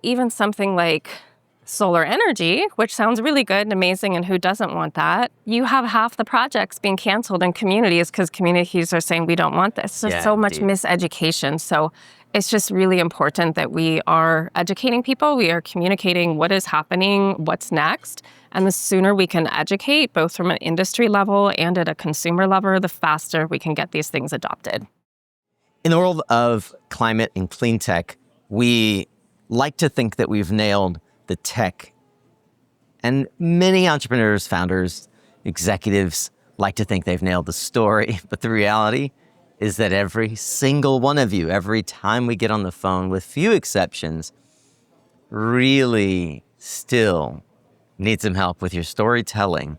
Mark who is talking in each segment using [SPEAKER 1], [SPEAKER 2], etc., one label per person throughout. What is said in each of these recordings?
[SPEAKER 1] Even something like solar energy, which sounds really good and amazing, and who doesn't want that? You have half the projects being canceled in communities because communities are saying, we don't want this. There's so much miseducation. So it's just really important that we are educating people. We are communicating what is happening, what's next. And the sooner we can educate, both from an industry level and at a consumer level, the faster we can get these things adopted.
[SPEAKER 2] In the world of climate and clean tech, we like to think that we've nailed the tech. And many entrepreneurs, founders, executives like to think they've nailed the story. But the reality is that every single one of you, every time we get on the phone, with few exceptions, really still need some help with your storytelling.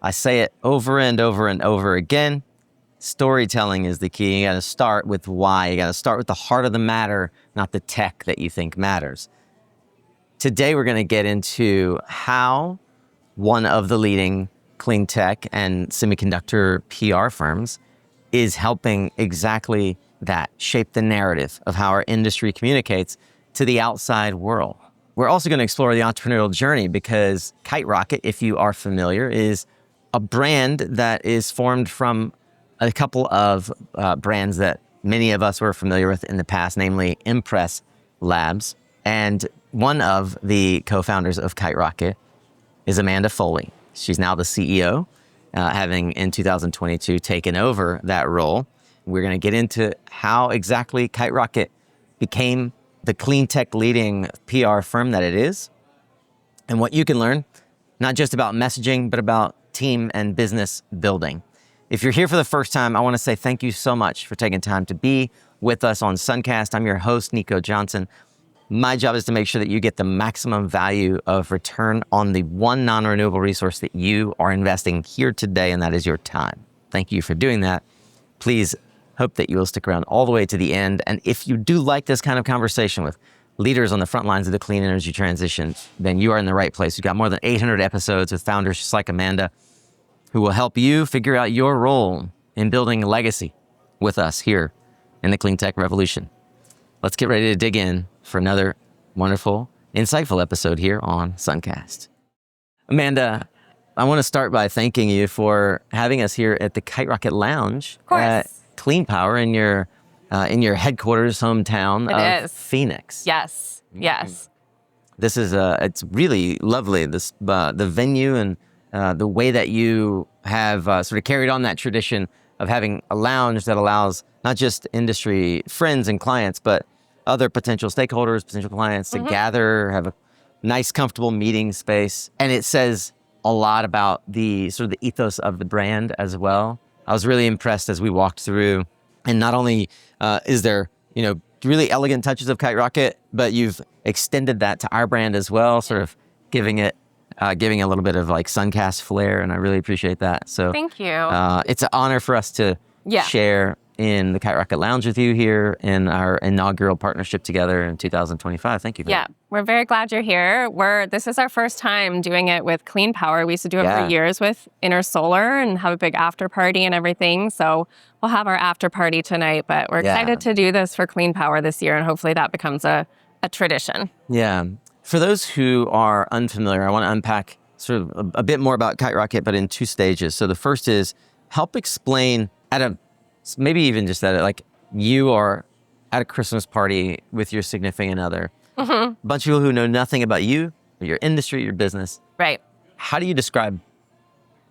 [SPEAKER 2] I say it over and over and over again. Storytelling is the key. You got to start with why. You got to start with the heart of the matter, not the tech that you think matters. Today, we're going to get into how one of the leading clean tech and semiconductor PR firms is helping exactly that, shape the narrative of how our industry communicates to the outside world. We're also going to explore the entrepreneurial journey because Kiterocket, if you are familiar, is a brand that is formed from a couple of brands that many of us were familiar with in the past, namely Impress Labs. And one of the co-founders of Kiterocket is Amanda Foley. She's now the CEO, having in 2022 taken over that role. We're going to get into how exactly Kiterocket became the clean tech leading PR firm that it is, and what you can learn, not just about messaging, but about team and business building. If you're here for the first time, I want to say thank you so much for taking time to be with us on SunCast. I'm your host, Nico Johnson. My job is to make sure that you get the maximum value of return on the one non-renewable resource that you are investing here today, and that is your time. Thank you for doing that. Please hope that you will stick around all the way to the end. And if you do like this kind of conversation with leaders on the front lines of the clean energy transition, then you are in the right place. We've got more than 800 episodes with founders just like Amanda, who will help you figure out your role in building a legacy with us here in the clean tech revolution. Let's get ready to dig in for another wonderful, insightful episode here on SunCast. Amanda, I want to start by thanking you for having us here at the Kiterocket Lounge at Clean Power in your headquarters hometown of Phoenix.
[SPEAKER 1] Yes, yes.
[SPEAKER 2] This is it's really lovely. This the venue and the way that you have sort of carried on that tradition of having a lounge that allows not just industry friends and clients, but other potential stakeholders, potential clients to gather, have a nice, comfortable meeting space. And it says a lot about the sort of the ethos of the brand as well. I was really impressed as we walked through. And not only is there, really elegant touches of Kiterocket, but you've extended that to our brand as well, sort of giving a little bit of like SunCast flair, and I really appreciate that. So
[SPEAKER 1] thank you.
[SPEAKER 2] It's an honor for us to share in the Kiterocket Lounge with you here in our inaugural partnership together in 2025. Thank you.
[SPEAKER 1] We're very glad you're here. This is our first time doing it with Clean Power. We used to do it for years with Inner Solar and have a big after party and everything. So we'll have our after party tonight, but we're excited to do this for Clean Power this year, and hopefully that becomes a tradition.
[SPEAKER 2] Yeah. For those who are unfamiliar, I want to unpack sort of a bit more about Kiterocket, but in two stages. So the first is help explain maybe even just that, like you are at a Christmas party with your significant other, a bunch of people who know nothing about you, or your industry, your business.
[SPEAKER 1] Right.
[SPEAKER 2] How do you describe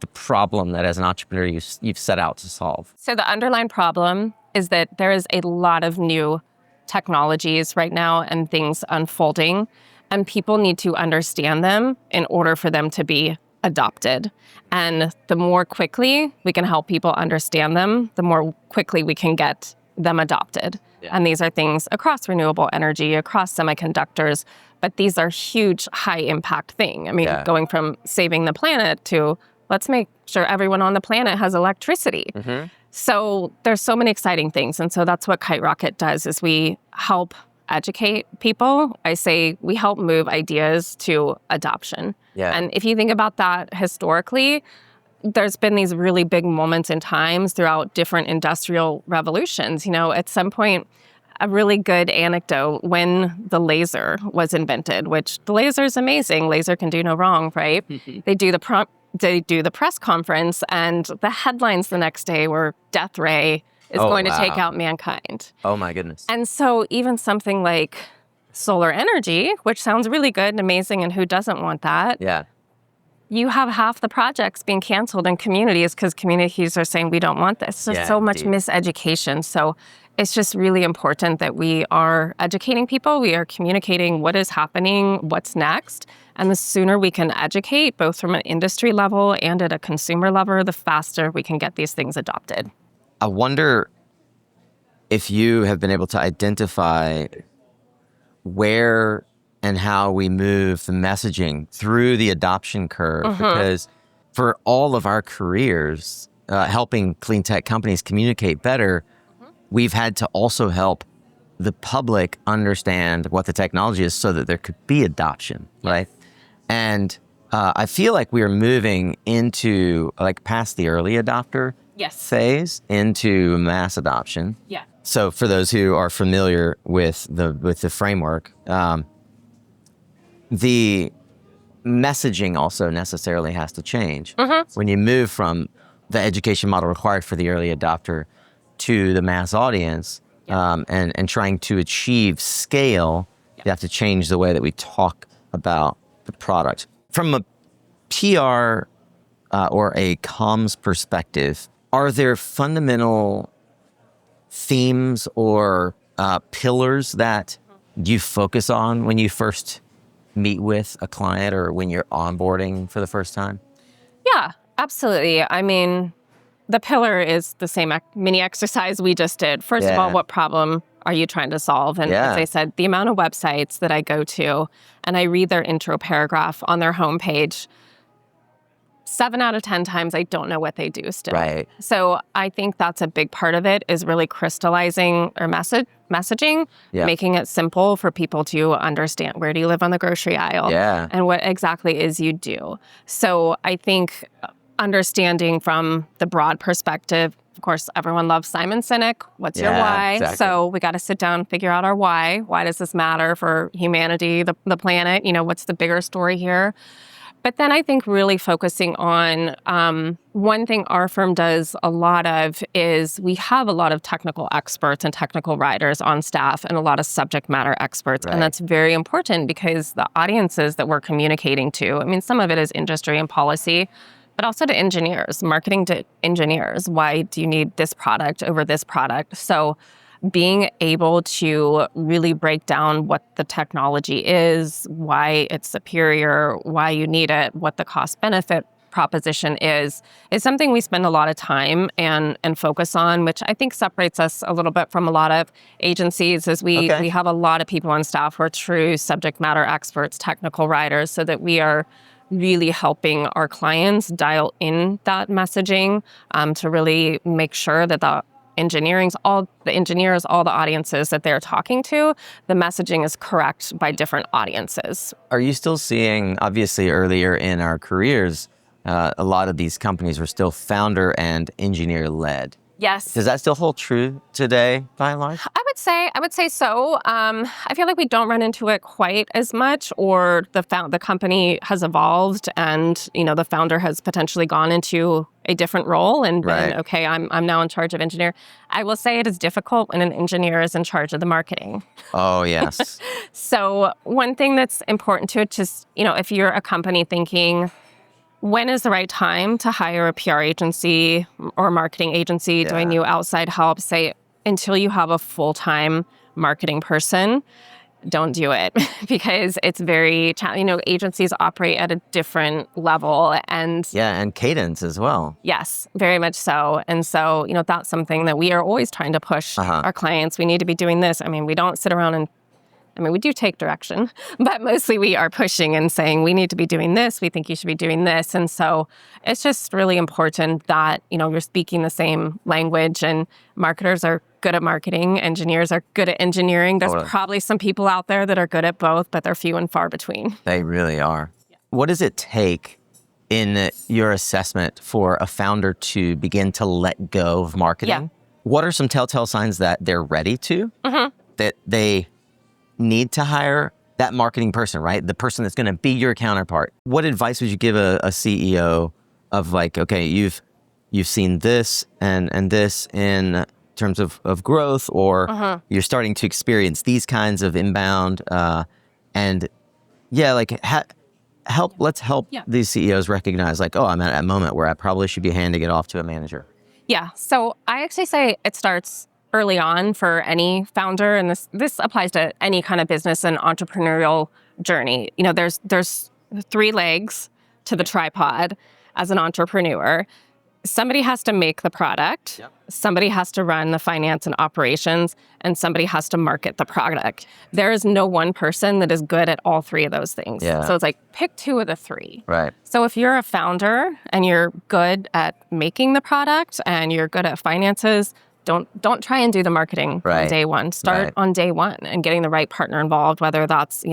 [SPEAKER 2] the problem that as an entrepreneur you've set out to solve?
[SPEAKER 1] So the underlying problem is that there is a lot of new technologies right now and things unfolding, and people need to understand them in order for them to be adopted. And the more quickly we can help people understand them, the more quickly we can get them adopted. Yeah. And these are things across renewable energy, across semiconductors, but these are huge, high impact things. I mean, going from saving the planet to let's make sure everyone on the planet has electricity. So there's so many exciting things. And so that's what Kiterocket does, is we help educate people. I say we help move ideas to adoption. Yeah. And if you think about that historically, there's been these really big moments in times throughout different industrial revolutions. At some point, a really good anecdote when the laser was invented, which the laser is amazing. Laser can do no wrong, right? They do the press conference, and the headlines the next day were "Death Ray is going to take out mankind."
[SPEAKER 2] Oh my goodness.
[SPEAKER 1] And so even something like solar energy, which sounds really good and amazing, and who doesn't want that?
[SPEAKER 2] Yeah.
[SPEAKER 1] You have half the projects being canceled in communities because communities are saying, we don't want this. There's so much miseducation. So it's just really important that we are educating people. We are communicating what is happening, what's next. And the sooner we can educate, both from an industry level and at a consumer level, the faster we can get these things adopted.
[SPEAKER 2] I wonder if you have been able to identify where and how we move the messaging through the adoption curve, because for all of our careers, helping clean tech companies communicate better, we've had to also help the public understand what the technology is so that there could be adoption, right? And I feel like we are moving into like past the early adopter phase into mass adoption.
[SPEAKER 1] Yeah.
[SPEAKER 2] So for those who are familiar with the framework, the messaging also necessarily has to change. When you move from the education model required for the early adopter to the mass audience, and trying to achieve scale, you have to change the way that we talk about the product. From a PR or a comms perspective, are there fundamental themes or pillars that you focus on when you first meet with a client or when you're onboarding for the first time?
[SPEAKER 1] Yeah, absolutely. I mean, the pillar is the same mini exercise we just did. First of all, what problem are you trying to solve? And as I said, the amount of websites that I go to and I read their intro paragraph on their homepage, 7 out of 10 times, I don't know what they do still.
[SPEAKER 2] Right.
[SPEAKER 1] So I think that's a big part of it, is really crystallizing our messaging, making it simple for people to understand. Where do you live on the grocery aisle? And what exactly is you do. So I think understanding from the broad perspective, of course, everyone loves Simon Sinek. What's your why?
[SPEAKER 2] Exactly.
[SPEAKER 1] So we got to sit down and figure out our why. Why does this matter for humanity, the planet? You know, what's the bigger story here? But then I think really focusing on one thing our firm does a lot of is we have a lot of technical experts and technical writers on staff and a lot of subject matter experts. And that's very important because the audiences that we're communicating to, I mean, some of it is industry and policy, but also to engineers, marketing to engineers. Why do you need this product over this product? So being able to really break down what the technology is, why it's superior, why you need it, what the cost-benefit proposition is something we spend a lot of time and focus on, which I think separates us a little bit from a lot of agencies, as we have a lot of people on staff who are true subject matter experts, technical writers, so that we are really helping our clients dial in that messaging to really make sure that the engineers, all the audiences that they're talking to, the messaging is correct by different audiences.
[SPEAKER 2] Are you still seeing, obviously earlier in our careers, a lot of these companies were still founder and engineer led?
[SPEAKER 1] Yes.
[SPEAKER 2] Does that still hold true today, by and large?
[SPEAKER 1] I would say so. I feel like we don't run into it quite as much, or the company has evolved, and the founder has potentially gone into a different role and been, okay, I'm now in charge of engineer. I will say it is difficult when an engineer is in charge of the marketing.
[SPEAKER 2] Oh, yes.
[SPEAKER 1] So one thing that's important to it, just if you're a company thinking, when is the right time to hire a PR agency or a marketing agency? Do I need outside help? Say, until you have a full-time marketing person, don't do it because it's very, agencies operate at a different level and
[SPEAKER 2] cadence as well.
[SPEAKER 1] Yes, very much so. And so, that's something that we are always trying to push our clients. We need to be doing this. I mean, we don't sit around and we do take direction, but mostly we are pushing and saying, we need to be doing this. We think you should be doing this. And so it's just really important that, you're speaking the same language, and marketers are good at marketing. Engineers are good at engineering. There's probably some people out there that are good at both, but they're few and far between.
[SPEAKER 2] They really are. Yeah. What does it take in your assessment for a founder to begin to let go of marketing?
[SPEAKER 1] Yeah.
[SPEAKER 2] What are some telltale signs that they're ready to? that they need to hire that marketing person, right? The person that's going to be your counterpart. What advice would you give a CEO of like, okay, you've seen this and this in terms of growth, or you're starting to experience these kinds of inbound, and yeah, like let's help these CEOs recognize like, oh, I'm at a moment where I probably should be handing it off to a manager.
[SPEAKER 1] Yeah. So I actually say it starts early on for any founder, and this applies to any kind of business and entrepreneurial journey. You know, there's 3 legs to the tripod as an entrepreneur. Somebody has to make the product, somebody has to run the finance and operations, and somebody has to market the product. There is no one person that is good at all 3 of those things.
[SPEAKER 2] Yeah.
[SPEAKER 1] So it's like, pick 2 of the 3.
[SPEAKER 2] Right.
[SPEAKER 1] So if you're a founder and you're good at making the product and you're good at finances, don't try and do the marketing on day one. Start on day one and getting the right partner involved, whether that's,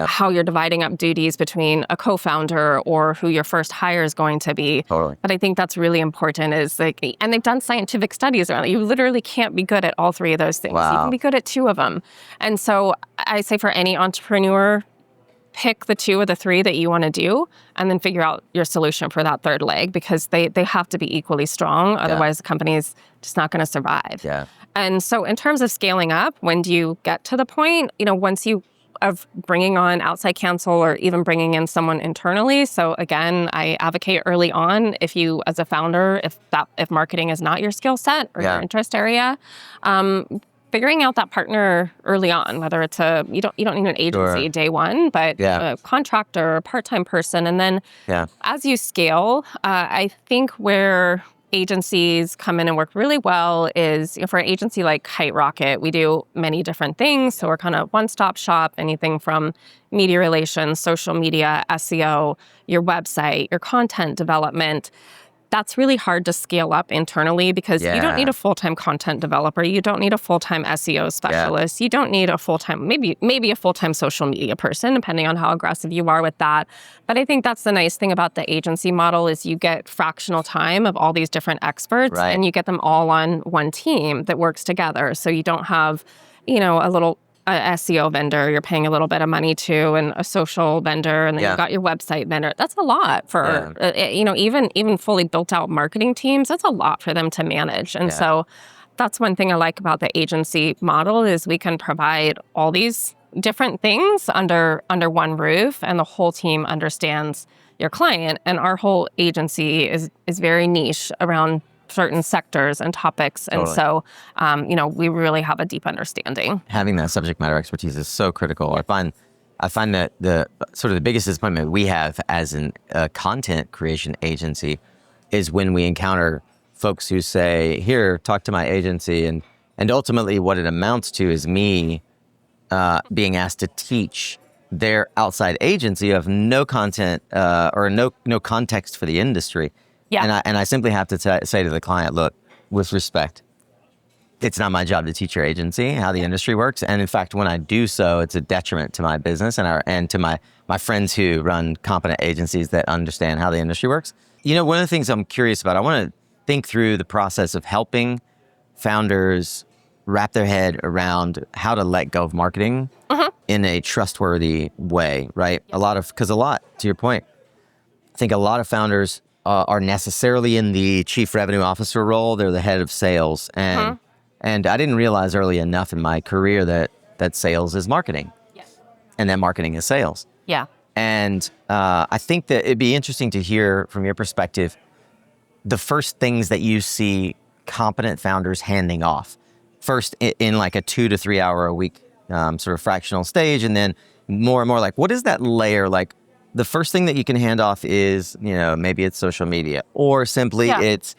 [SPEAKER 1] how you're dividing up duties between a co-founder or who your first hire is going to be.
[SPEAKER 2] Totally.
[SPEAKER 1] But I think that's really important is like, and they've done scientific studies around it. You literally can't be good at all 3 of those things.
[SPEAKER 2] Wow.
[SPEAKER 1] You can be good at 2 of them. And so I say for any entrepreneur, pick the 2 of the 3 that you want to do and then figure out your solution for that 3rd leg, because they have to be equally strong. Otherwise, the company is just not going to survive.
[SPEAKER 2] Yeah.
[SPEAKER 1] And so in terms of scaling up, when do you get to the point, once you of bringing on outside counsel or even bringing in someone internally? So again, I advocate early on, if you as a founder, if marketing is not your skill set or your interest area, figuring out that partner early on, whether it's you don't need an agency day one, but a contractor, a part-time person. And then as you scale, I think where agencies come in and work really well is, for an agency like Kiterocket, we do many different things. So we're kind of one-stop shop, anything from media relations, social media, SEO, your website, your content development. That's really hard to scale up internally because you don't need a full-time content developer. You don't need a full-time SEO specialist. You don't need a full-time, maybe a full-time social media person, depending on how aggressive you are with that. But I think that's the nice thing about the agency model is you get fractional time of all these different experts and you get them all on one team that works together. So you don't have, a SEO vendor you're paying a little bit of money to, and a social vendor, and then you've got your website vendor. That's a lot for, even fully built out marketing teams. That's a lot for them to manage. And so that's one thing I like about the agency model is we can provide all these different things under one roof, and the whole team understands your client. And our whole agency is very niche around certain sectors and topics. And so, we really have a deep understanding.
[SPEAKER 2] Having that subject matter expertise is so critical. I find that the biggest disappointment we have as a content creation agency is when we encounter folks who say, here, talk to my agency. And ultimately what it amounts to is me being asked to teach their outside agency of no content or no context for the industry. Yeah. And I simply have to say to the client, look, with respect, it's not my job to teach your agency how the industry works. And in fact, when I do so, it's a detriment to my business and to my friends who run competent agencies that understand how the industry works. One of the things I'm curious about, I want to think through the process of helping founders wrap their head around how to let go of marketing in a trustworthy way, right?
[SPEAKER 1] Yeah.
[SPEAKER 2] To your point, I think a lot of founders are necessarily in the chief revenue officer role. They're the head of sales. And I didn't realize early enough in my career that sales is marketing.
[SPEAKER 1] Yes.
[SPEAKER 2] And that marketing is sales.
[SPEAKER 1] Yeah.
[SPEAKER 2] And I think that it'd be interesting to hear from your perspective, the first things that you see competent founders handing off. First in like a 2 to 3 hour a week sort of fractional stage. And then more and more like, what is that layer like? The first thing that you can hand off is, maybe it's social media, or simply it's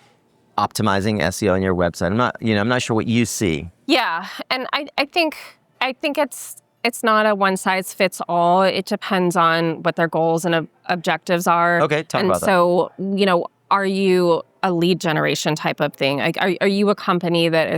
[SPEAKER 2] optimizing SEO on your website. I'm not sure what you see.
[SPEAKER 1] Yeah, and I think it's not a one size fits all. It depends on what their goals and objectives are.
[SPEAKER 2] Okay, talk about that.
[SPEAKER 1] And so, are you a lead generation type of thing? Like, are you a company that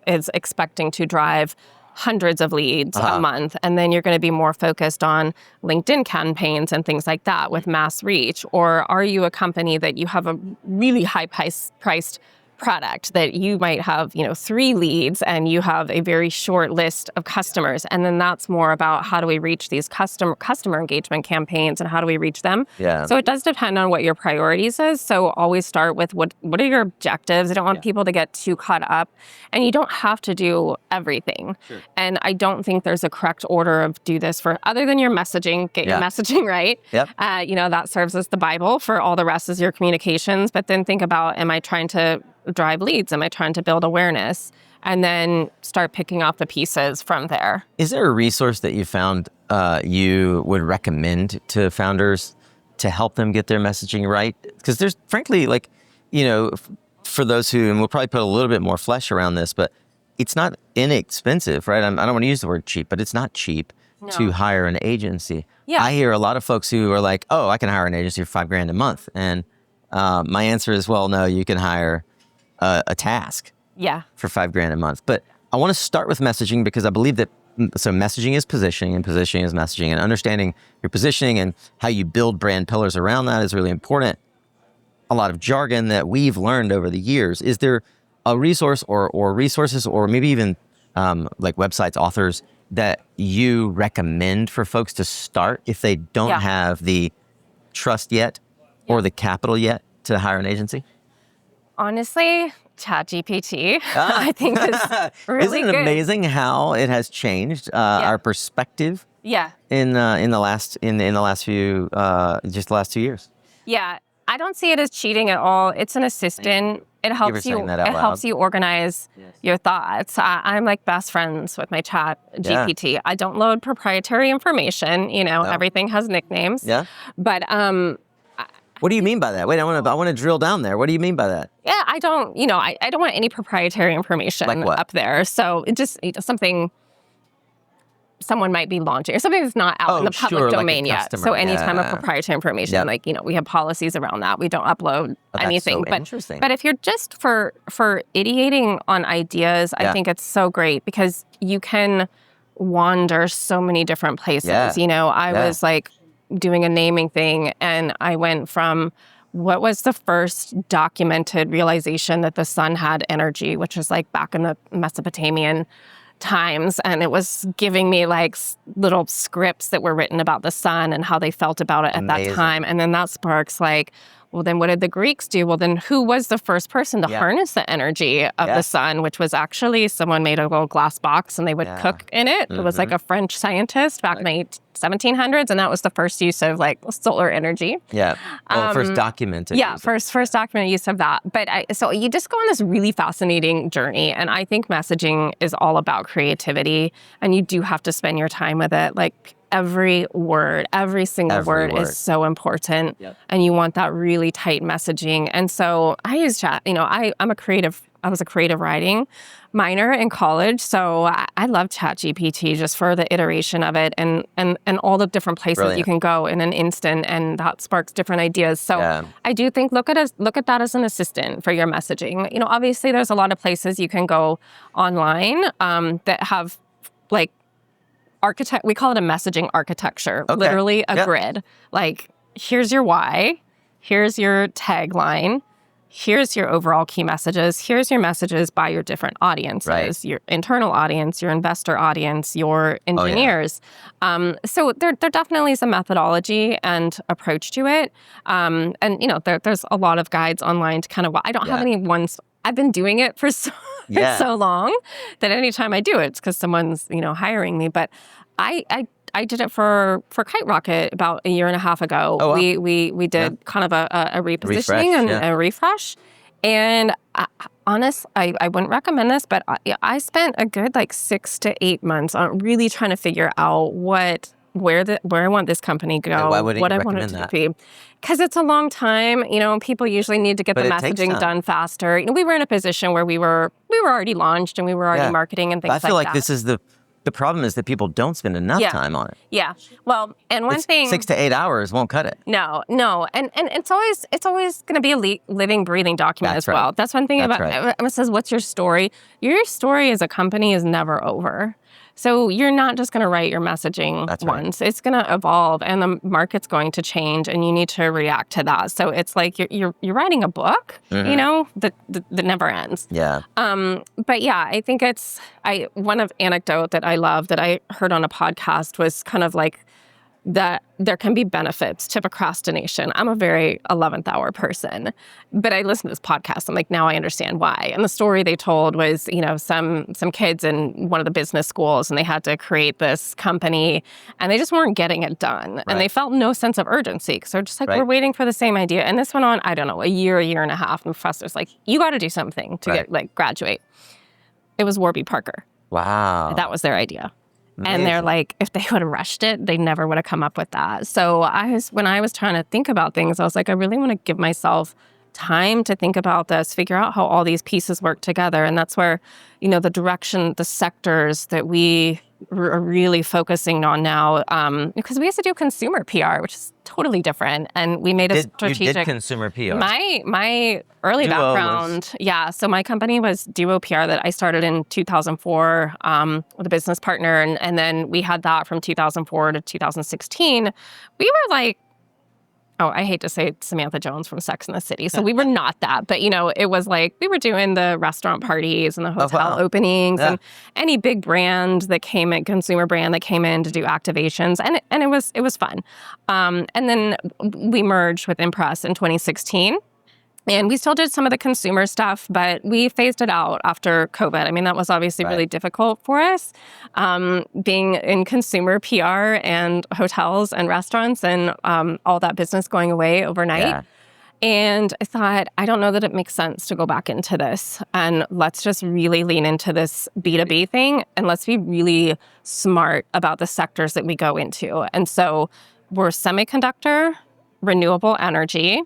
[SPEAKER 1] is expecting to drive hundreds of leads a month, and then you're going to be more focused on LinkedIn campaigns and things like that with mass reach? Or are you a company that you have a really high priced product that you might have, 3 leads and you have a very short list of customers. And then that's more about how do we reach these customer engagement campaigns and how do we reach them?
[SPEAKER 2] Yeah.
[SPEAKER 1] So it does depend on what your priorities is. So always start with what are your objectives? I don't want people to get too caught up, and you don't have to do everything.
[SPEAKER 2] Sure.
[SPEAKER 1] And I don't think there's a correct order of do this for other than your messaging, get your messaging right.
[SPEAKER 2] Yep.
[SPEAKER 1] That serves as the Bible for all the rest is your communications. But then think about, am I trying to drive leads? Am I trying to build awareness? And then start picking off the pieces from there.
[SPEAKER 2] Is there a resource that you found you would recommend to founders to help them get their messaging right? Because there's frankly, for those who, and we'll probably put a little bit more flesh around this, but it's not inexpensive, right? I don't want to use the word cheap, but it's not cheap to hire an agency.
[SPEAKER 1] Yeah.
[SPEAKER 2] I hear a lot of folks who are like, oh, I can hire an agency for $5,000 a month. And my answer is, well, no, you can hire a task for $5,000 a month. But I want to start with messaging because I believe that, so messaging is positioning and positioning is messaging, and understanding your positioning and how you build brand pillars around that is really important. A lot of jargon that we've learned over the years. Is there a resource or resources or maybe even like websites, authors that you recommend for folks to start if they don't have the trust yet or the capital yet to hire an agency?
[SPEAKER 1] Honestly, ChatGPT, I think is really
[SPEAKER 2] Isn't it
[SPEAKER 1] good.
[SPEAKER 2] amazing how it has changed our perspective? In the last few just the last 2 years.
[SPEAKER 1] Yeah, I don't see it as cheating at all. It's an assistant. It helps you. It helps you organize your thoughts. I'm like best friends with my Chat GPT. I don't load proprietary information. Everything has nicknames.
[SPEAKER 2] Yeah.
[SPEAKER 1] But
[SPEAKER 2] what do you mean by that? Wait, I want to drill down there. What do you mean by that?
[SPEAKER 1] Yeah, I don't. I don't want any proprietary information up there. So it just something someone might be launching or something that's not out in the public domain yet. So any time of proprietary information, we have policies around that. We don't upload anything.
[SPEAKER 2] So interesting.
[SPEAKER 1] But if you're just for ideating on ideas, I think it's so great because you can wander so many different places. I was like doing a naming thing and I went from what was the first documented realization that the sun had energy, which was like back in the Mesopotamian times, and it was giving me like little scripts that were written about the sun and how they felt about it at that time. And then that sparks like, well, then what did the Greeks do? Well, then who was the first person to harness the energy of the sun, which was actually someone made a little glass box and they would cook in it. It was like a French scientist back in the 1700s, and that was the first use of like solar energy.
[SPEAKER 2] Yeah. First documented.
[SPEAKER 1] Yeah, first documented use of that. But so you just go on this really fascinating journey, and I think messaging is all about creativity, and you do have to spend your time with it. Like every single word is so important, and you want that really tight messaging. And so I use chat. I'm a creative. I was a creative writing minor in college, so I love ChatGPT just for the iteration of it and all the different places you can go in an instant, and that sparks different ideas. So I do think look at that as an assistant for your messaging. Obviously there's a lot of places you can go online that have like we call it a messaging architecture, literally a grid. Like here's your why, here's your tagline, here's your overall key messages, here's your messages by your different audiences, your internal audience, your investor audience, your engineers. So there definitely is a methodology and approach to it. And there's a lot of guides online to kind of, I don't have any ones. I've been doing it for so long that anytime I do it, it's because someone's, hiring me. But I did it for Kiterocket about a year and a half ago.
[SPEAKER 2] Oh, wow.
[SPEAKER 1] We did kind of a repositioning and a refresh. And I wouldn't recommend this, but I spent a good 6 to 8 months on really trying to figure out where I want this company to go,
[SPEAKER 2] and why wouldn't
[SPEAKER 1] what
[SPEAKER 2] you
[SPEAKER 1] I want it
[SPEAKER 2] recommend
[SPEAKER 1] to be. Because it's a long time, people usually need to get the messaging done faster. We were in a position where we were already launched and we were already marketing and things like that.
[SPEAKER 2] I feel like this is the problem is that people don't spend enough time on it.
[SPEAKER 1] Yeah. Well, and one thing
[SPEAKER 2] 6 to 8 hours won't cut it.
[SPEAKER 1] No. And it's always going to be a living, breathing document as well. That's one thing about it says, what's your story? Your story as a company is never over. So you're not just going to write your messaging once. It's going to evolve, and the market's going to change, and you need to react to that. So it's like you're writing a book, you know, that never ends.
[SPEAKER 2] Yeah.
[SPEAKER 1] But yeah, I think one of anecdote that I love that I heard on a podcast was kind of like that there can be benefits to procrastination. I'm a very 11th hour person, but I listen to this podcast. I'm like, now I understand why. And the story they told was, you know, some kids in one of the business schools, and they had to create this company, and they just weren't getting it done. And they felt no sense of urgency because they're just like, we're waiting for the same idea. And this went on, I don't know, a year and a half. And the professor's like, you got to do something to get like graduate. It was Warby Parker.
[SPEAKER 2] Wow.
[SPEAKER 1] That was their idea.
[SPEAKER 2] Amazing.
[SPEAKER 1] And they're like, if they would have rushed it, they never would have come up with that. So when I was trying to think about things, I was like, I really want to give myself time to think about this, figure out how all these pieces work together. And that's where, you know, the direction, the sectors that we are really focusing on now, because we used to do consumer PR, which is totally different. And we made a strategic...
[SPEAKER 2] You did consumer PR.
[SPEAKER 1] My early background, so my company was Duo PR that I started in 2004 with a business partner. And then we had that from 2004 to 2016. We were like, I hate to say Samantha Jones from Sex and the City. So we were not that. But, you know, it was like we were doing the restaurant parties and the hotel openings and any big brand that came in, consumer brand that came in to do activations. And it was fun. And then we merged with Impress in 2016. And we still did some of the consumer stuff, but we phased it out after COVID. I mean, that was obviously really difficult for us, being in consumer PR and hotels and restaurants and all that business going away overnight. Yeah. And I thought, I don't know that it makes sense to go back into this. And let's just really lean into this B2B thing. And let's be really smart about the sectors that we go into. And so we're semiconductor, renewable energy,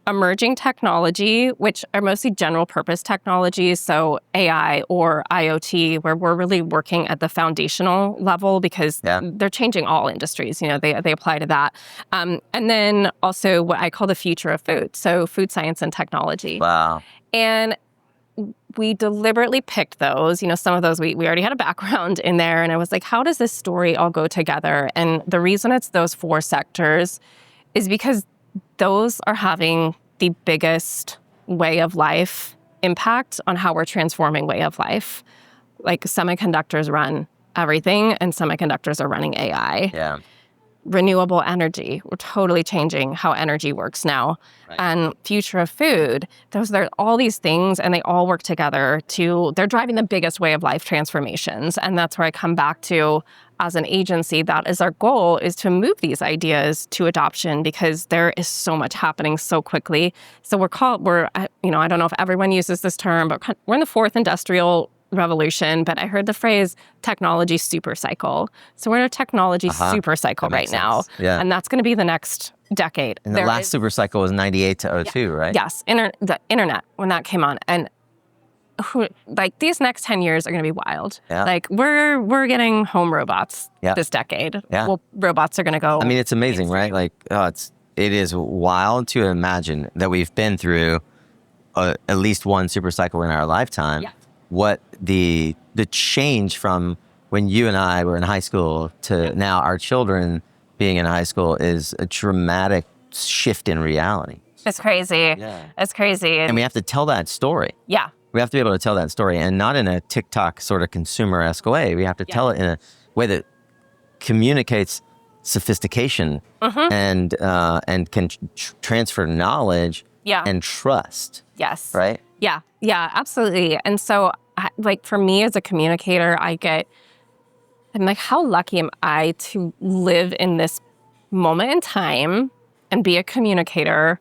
[SPEAKER 1] emerging technology, which are mostly general purpose technologies, so AI or IoT, where we're really working at the foundational level because they're changing all industries. You know, they apply to that. And then also what I call the future of food, so food science and technology.
[SPEAKER 2] Wow.
[SPEAKER 1] And we deliberately picked those. You know, some of those we already had a background in there. And I was like, how does this story all go together? And the reason it's those four sectors is because those are having the biggest way of life impact on how we're transforming way of life. Like semiconductors run everything, and semiconductors are running AI.
[SPEAKER 2] Yeah.
[SPEAKER 1] Renewable energy, we're totally changing how energy works now. Right. And future of food, those are all these things, and they all work together they're driving the biggest way of life transformations. And that's where I come back to, as an agency, that is our goal, is to move these ideas to adoption because there is so much happening so quickly. So I don't know if everyone uses this term, but we're in the fourth industrial revolution, but I heard the phrase technology super cycle. So we're in a technology super cycle right now. Yeah. And that's going to be the next decade.
[SPEAKER 2] And the last super cycle was 98 to 02, right?
[SPEAKER 1] Yes. The internet, when that came on. And these next 10 years are going to be wild. Yeah. Like we're getting home robots this decade. Yeah. Well, robots are going to go.
[SPEAKER 2] I mean, it's amazing, right? Like, it is wild to imagine that we've been through at least one super cycle in our lifetime. Yeah. What the change from when you and I were in high school to now our children being in high school is a dramatic shift in reality.
[SPEAKER 1] It's crazy. Yeah. It's crazy.
[SPEAKER 2] And we have to tell that story.
[SPEAKER 1] Yeah.
[SPEAKER 2] We have to be able to tell that story, and not in a TikTok sort of consumer-esque way. We have to tell it in a way that communicates sophistication and can transfer knowledge and trust.
[SPEAKER 1] Yes.
[SPEAKER 2] Right?
[SPEAKER 1] Yeah. Yeah, absolutely. And so, for me as a communicator, I'm like, how lucky am I to live in this moment in time and be a communicator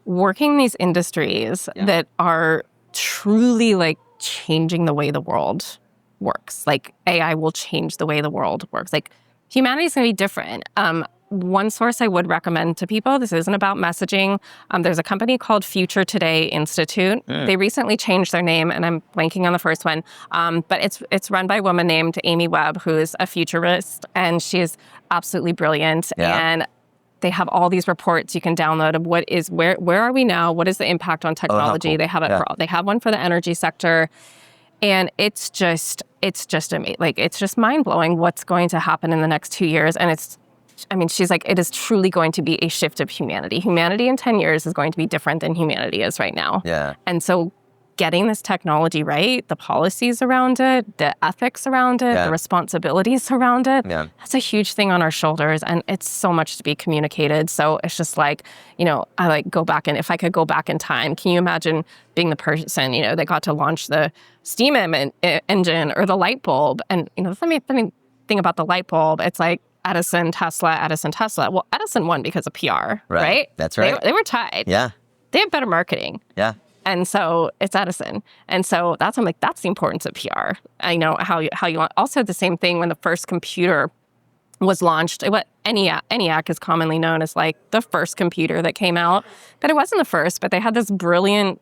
[SPEAKER 1] working in these industries that are truly changing the way the world works. Like AI will change the way the world works. Like humanity's going to be different. One source I would recommend to people, this isn't about messaging. There's a company called Future Today Institute. They recently changed their name, and I'm blanking on the first one. But it's run by a woman named Amy Webb, who is a futurist, and she's absolutely brilliant. Yeah. And they have all these reports you can download of where are we now? What is the impact on technology?
[SPEAKER 2] Cool.
[SPEAKER 1] They have it they have one for the energy sector. And it's just amazing. Like, it's just mind blowing what's going to happen in the next 2 years. And she's like, it is truly going to be a shift of humanity. Humanity in 10 years is going to be different than humanity is right now.
[SPEAKER 2] Yeah.
[SPEAKER 1] And so getting this technology right, the policies around it, the ethics around it, the responsibilities around it, that's a huge thing on our shoulders. And it's so much to be communicated. So it's just like, I like go back, and if I could go back in time, can you imagine being the person, that got to launch the steam engine or the light bulb? And, the funny thing about the light bulb, it's like Edison, Tesla. Well, Edison won because of PR, right?
[SPEAKER 2] That's right.
[SPEAKER 1] They were tied.
[SPEAKER 2] Yeah.
[SPEAKER 1] They have better marketing.
[SPEAKER 2] Yeah.
[SPEAKER 1] And so it's Edison. And so I'm like, that's the importance of PR. I know how you want. Also, the same thing when the first computer was launched. ENIAC is commonly known as like the first computer that came out. But it wasn't the first, but they had this brilliant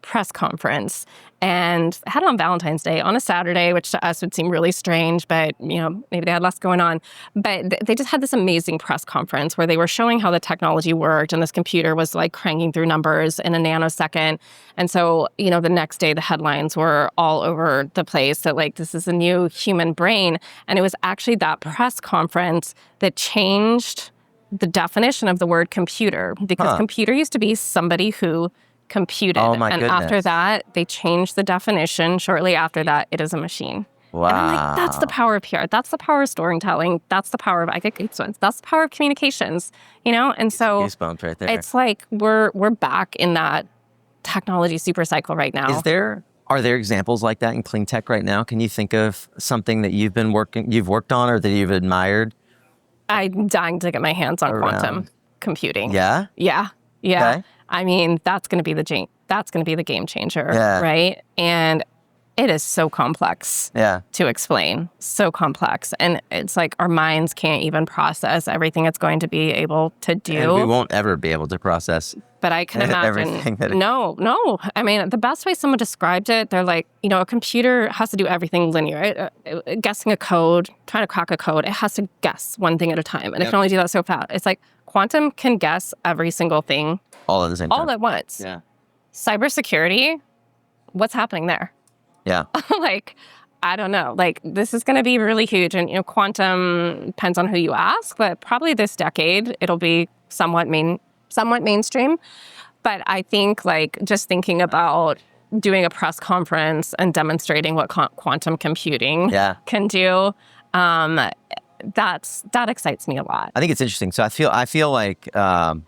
[SPEAKER 1] press conference, and had it on Valentine's Day on a Saturday, which to us would seem really strange, but maybe they had less going on. But they just had this amazing press conference where they were showing how the technology worked, and this computer was like cranking through numbers in a nanosecond. And so, the next day the headlines were all over the place that like, this is a new human brain. And it was actually that press conference that changed the definition of the word computer, because computer used to be somebody who computed.
[SPEAKER 2] Oh my
[SPEAKER 1] and
[SPEAKER 2] goodness.
[SPEAKER 1] After that, they changed the definition. Shortly after that, it is a machine.
[SPEAKER 2] Wow.
[SPEAKER 1] And I'm like, that's the power of PR. That's the power of storytelling. That's the power of, I get goosebumps. That's the power of communications, And so
[SPEAKER 2] goosebumps right there.
[SPEAKER 1] It's like we're back in that technology super cycle right now.
[SPEAKER 2] Are there examples like that in clean tech right now? Can you think of something that you've worked on or that you've admired?
[SPEAKER 1] I'm dying to get my hands on quantum computing.
[SPEAKER 2] Yeah?
[SPEAKER 1] Yeah.
[SPEAKER 2] Okay.
[SPEAKER 1] That's going to be the game changer,
[SPEAKER 2] Yeah.
[SPEAKER 1] right? And it is so complex to explain, so complex. And it's like our minds can't even process everything it's going to be able to do.
[SPEAKER 2] And we won't ever be able to process
[SPEAKER 1] but I can imagine.
[SPEAKER 2] everything that
[SPEAKER 1] No. The best way someone described it, they're like, a computer has to do everything linear. Guessing a code, trying to crack a code, it has to guess one thing at a time. And it can only do that so fast. It's like quantum can guess every single thing.
[SPEAKER 2] all at the same time.
[SPEAKER 1] All at once.
[SPEAKER 2] Yeah.
[SPEAKER 1] Cybersecurity, what's happening there?
[SPEAKER 2] Yeah.
[SPEAKER 1] Like, I don't know. Like, this is going to be really huge. And, quantum depends on who you ask, but probably this decade, it'll be somewhat mainstream. But I think, like, just thinking about doing a press conference and demonstrating what quantum computing can do, that excites me a lot.
[SPEAKER 2] I think it's interesting. So I feel like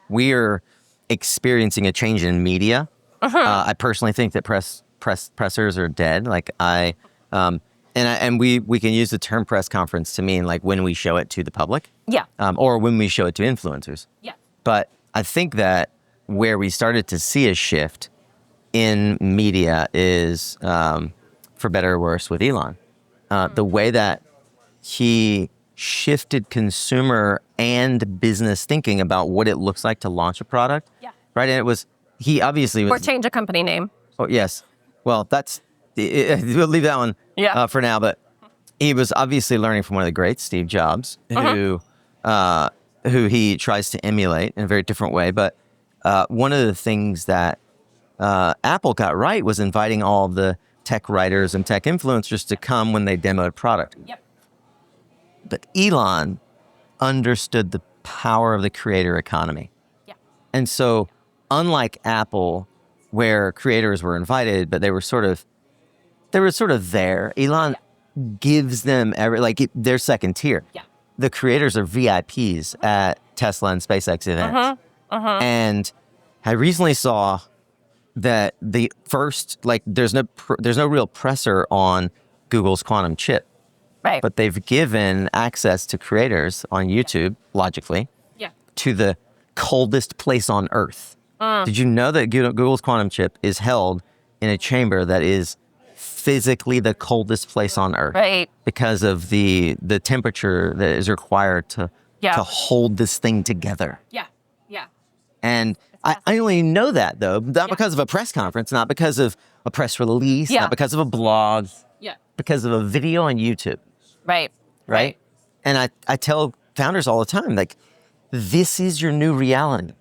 [SPEAKER 2] we're experiencing a change in media. I personally think that pressers are dead. Like we can use the term press conference to mean like when we show it to the public.
[SPEAKER 1] Yeah.
[SPEAKER 2] Or when we show it to influencers.
[SPEAKER 1] Yeah.
[SPEAKER 2] But I think that where we started to see a shift in media is, for better or worse, with Elon. The way that he shifted consumer and business thinking about what it looks like to launch a product.
[SPEAKER 1] Yeah.
[SPEAKER 2] Right? And he obviously was...
[SPEAKER 1] Or change a company name.
[SPEAKER 2] Oh, yes. Well, we'll leave that one for now. But he was obviously learning from one of the greats, Steve Jobs, who he tries to emulate in a very different way. But one of the things that Apple got right was inviting all the tech writers and tech influencers to come when they demoed a product.
[SPEAKER 1] Yep.
[SPEAKER 2] But Elon understood the power of the creator economy.
[SPEAKER 1] Yeah.
[SPEAKER 2] And so, unlike Apple, where creators were invited, but they were sort of there, Elon gives them they're second tier.
[SPEAKER 1] Yeah.
[SPEAKER 2] The creators are VIPs at Tesla and SpaceX events. And I recently saw that the first, there's no real presser on Google's quantum chip.
[SPEAKER 1] Right.
[SPEAKER 2] But they've given access to creators on YouTube, logically, to the coldest place on Earth. Did you know that Google's quantum chip is held in a chamber that is physically the coldest place on Earth?
[SPEAKER 1] Right.
[SPEAKER 2] Because of the temperature that is required to hold this thing together.
[SPEAKER 1] Yeah. Yeah.
[SPEAKER 2] And I only know that, though, not because of a press conference, not because of a press release, not because of a blog, because of a video on YouTube.
[SPEAKER 1] Right.
[SPEAKER 2] And I tell founders all the time, like, this is your new reality.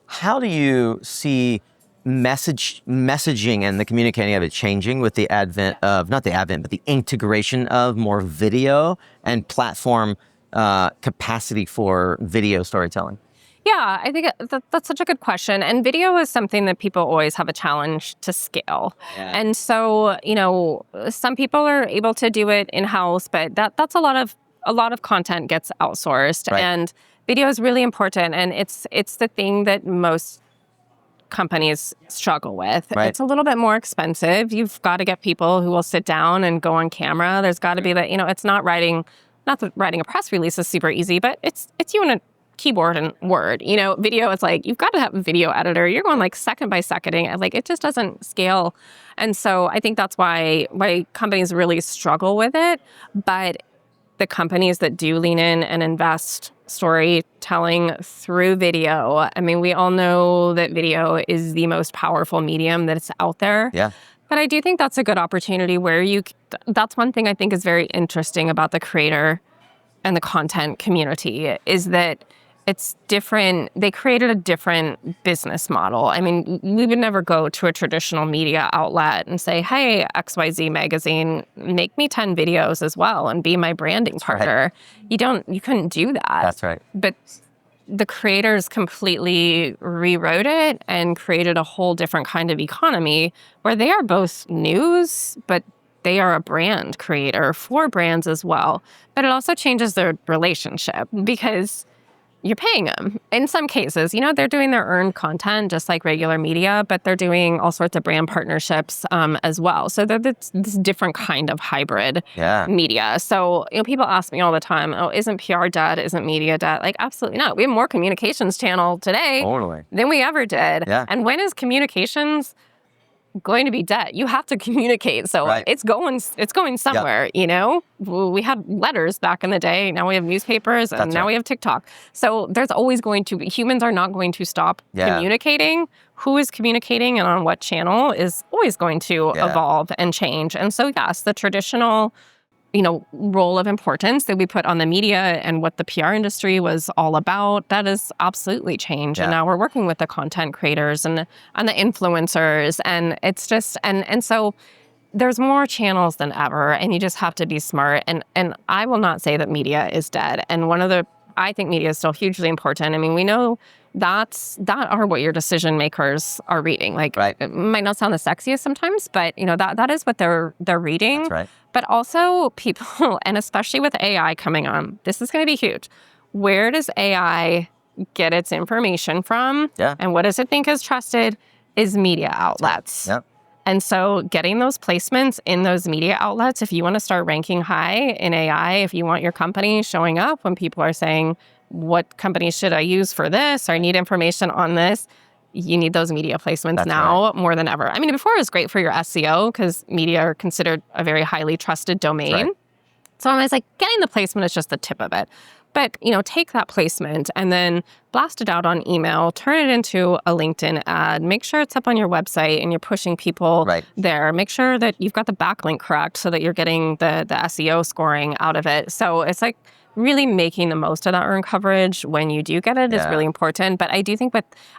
[SPEAKER 2] How do you see messaging and the communicating of it changing with the advent of, not the advent, but the integration of more video and platform capacity for video storytelling?
[SPEAKER 1] Yeah, I think that's such a good question. And video is something that people always have a challenge to scale.
[SPEAKER 2] Yeah.
[SPEAKER 1] And so, some people are able to do it in-house, but that's a lot of content gets outsourced.
[SPEAKER 2] Right.
[SPEAKER 1] And video is really important. And it's the thing that most companies struggle with.
[SPEAKER 2] Right.
[SPEAKER 1] It's a little bit more expensive. You've got to get people who will sit down and go on camera. There's got to be that, it's not that writing a press release is super easy, but it's you and a keyboard and Word. Video, it's like you've got to have a video editor. You're going like second by seconding, and like it just doesn't scale. And so I think that's why companies really struggle with it. But the companies that do lean in and invest storytelling through video, I mean, we all know that video is the most powerful medium that's out there.
[SPEAKER 2] Yeah.
[SPEAKER 1] But I do think that's a good opportunity where that's one thing I think is very interesting about the creator and the content community is that it's different. They created a different business model. I mean, we would never go to a traditional media outlet and say, hey, XYZ magazine, make me 10 videos as well and be my branding partner. Right. You couldn't do that.
[SPEAKER 2] That's right.
[SPEAKER 1] But the creators completely rewrote it and created a whole different kind of economy where they are both news, but they are a brand creator for brands as well. But it also changes their relationship because you're paying them. In some cases, they're doing their earned content just like regular media, but they're doing all sorts of brand partnerships as well. So they're this different kind of hybrid media. So, people ask me all the time, oh, isn't PR dead? Isn't media dead? Like, absolutely not. We have more communications channel today than we ever did.
[SPEAKER 2] Yeah.
[SPEAKER 1] And when is communications going to be dead? You have to communicate. So it's going somewhere, We had letters back in the day. Now we have newspapers and we have TikTok. So there's always going to be, humans are not going to stop communicating. Who is communicating and on what channel is always going to evolve and change. And so yes, the traditional role of importance that we put on the media and what the PR industry was all about, that has absolutely changed. And now we're working with the content creators and the influencers. And it's just, and so there's more channels than ever, and you just have to be smart. And I will not say that media is dead. And I think media is still hugely important. I mean, we know that are what your decision makers are reading. Like, it might not sound the sexiest sometimes, but that is what they're reading.
[SPEAKER 2] That's right.
[SPEAKER 1] But also people, and especially with AI coming on, this is going to be huge. Where does AI get its information from?
[SPEAKER 2] Yeah.
[SPEAKER 1] And what does it think is trusted is media outlets.
[SPEAKER 2] Yep.
[SPEAKER 1] And so getting those placements in those media outlets, if you want to start ranking high in AI, if you want your company showing up when people are saying, what company should I use for this? Or I need information on this. You need those media placements more than ever. I mean, before it was great for your SEO because media are considered a very highly trusted domain. Right. So I was like, getting the placement is just the tip of it. But, take that placement and then blast it out on email, turn it into a LinkedIn ad, make sure it's up on your website and you're pushing people there. Make sure that you've got the backlink correct so that you're getting the SEO scoring out of it. So it's like really making the most of that earned coverage when you do get it is really important. But I do think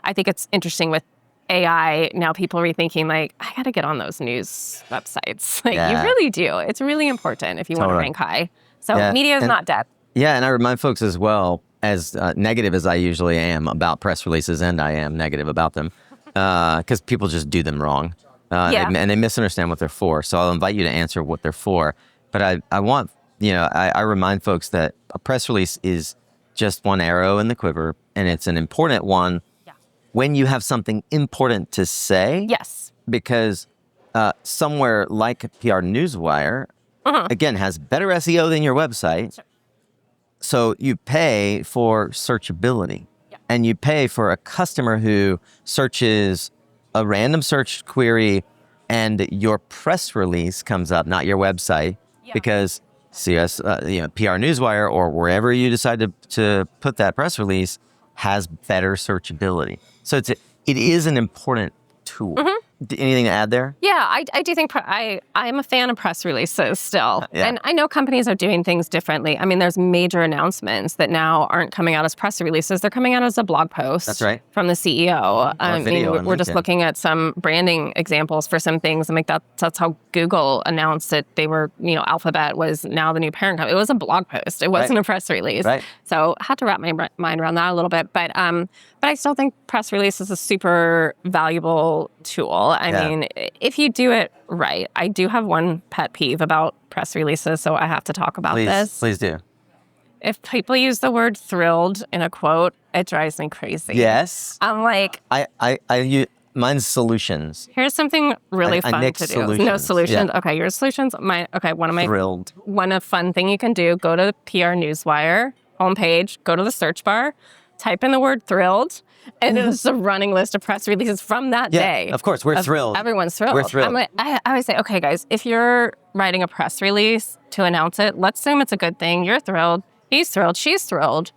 [SPEAKER 1] it's interesting with AI, now people are rethinking, like, I got to get on those news websites. Like, you really do. It's really important if you want to rank high. So media is not dead.
[SPEAKER 2] Yeah, and I remind folks as well, as negative as I usually am about press releases, and I am negative about them, because people just do them wrong. And they misunderstand what they're for. So I'll invite you to answer what they're for. But I want, I remind folks that a press release is just one arrow in the quiver, and it's an important one when you have something important to say.
[SPEAKER 1] Yes.
[SPEAKER 2] Because somewhere like PR Newswire, again, has better SEO than your website. Sure. So you pay for searchability, and you pay for a customer who searches a random search query and your press release comes up, not your website, because CS, PR Newswire or wherever you decide to put that press release has better searchability. So it is an important tool. Anything to add there?
[SPEAKER 1] Yeah, I do think I'm a fan of press releases still.
[SPEAKER 2] Yeah.
[SPEAKER 1] And I know companies are doing things differently. I mean, there's major announcements that now aren't coming out as press releases. They're coming out as a blog post.
[SPEAKER 2] That's right.
[SPEAKER 1] From the CEO. I
[SPEAKER 2] video
[SPEAKER 1] mean,
[SPEAKER 2] on
[SPEAKER 1] we're just
[SPEAKER 2] LinkedIn.
[SPEAKER 1] looking at some branding examples for some things. I'm like, that's how Google announced that they were, Alphabet was now the new parent company. It was a blog post. It wasn't a press release.
[SPEAKER 2] Right.
[SPEAKER 1] So I had to wrap my mind around that a little bit. But I still think press release is a super valuable tool. I mean, if you do it right, I do have one pet peeve about press releases, so I have to talk about this.
[SPEAKER 2] Please do.
[SPEAKER 1] If people use the word thrilled in a quote, it drives me crazy.
[SPEAKER 2] Yes.
[SPEAKER 1] I'm like,
[SPEAKER 2] mine's solutions.
[SPEAKER 1] here's something really fun
[SPEAKER 2] nick
[SPEAKER 1] to do.
[SPEAKER 2] solutions.
[SPEAKER 1] No solutions.
[SPEAKER 2] Yeah.
[SPEAKER 1] Okay, your solutions.
[SPEAKER 2] Thrilled.
[SPEAKER 1] One fun thing you can do, go to the PR Newswire homepage, go to the search bar, type in the word thrilled, and it's a running list of press releases from that day.
[SPEAKER 2] Of course, we're thrilled.
[SPEAKER 1] Everyone's thrilled.
[SPEAKER 2] We're thrilled.
[SPEAKER 1] I always say, okay, guys, if you're writing a press release to announce it, let's assume it's a good thing. You're thrilled. He's thrilled. She's thrilled.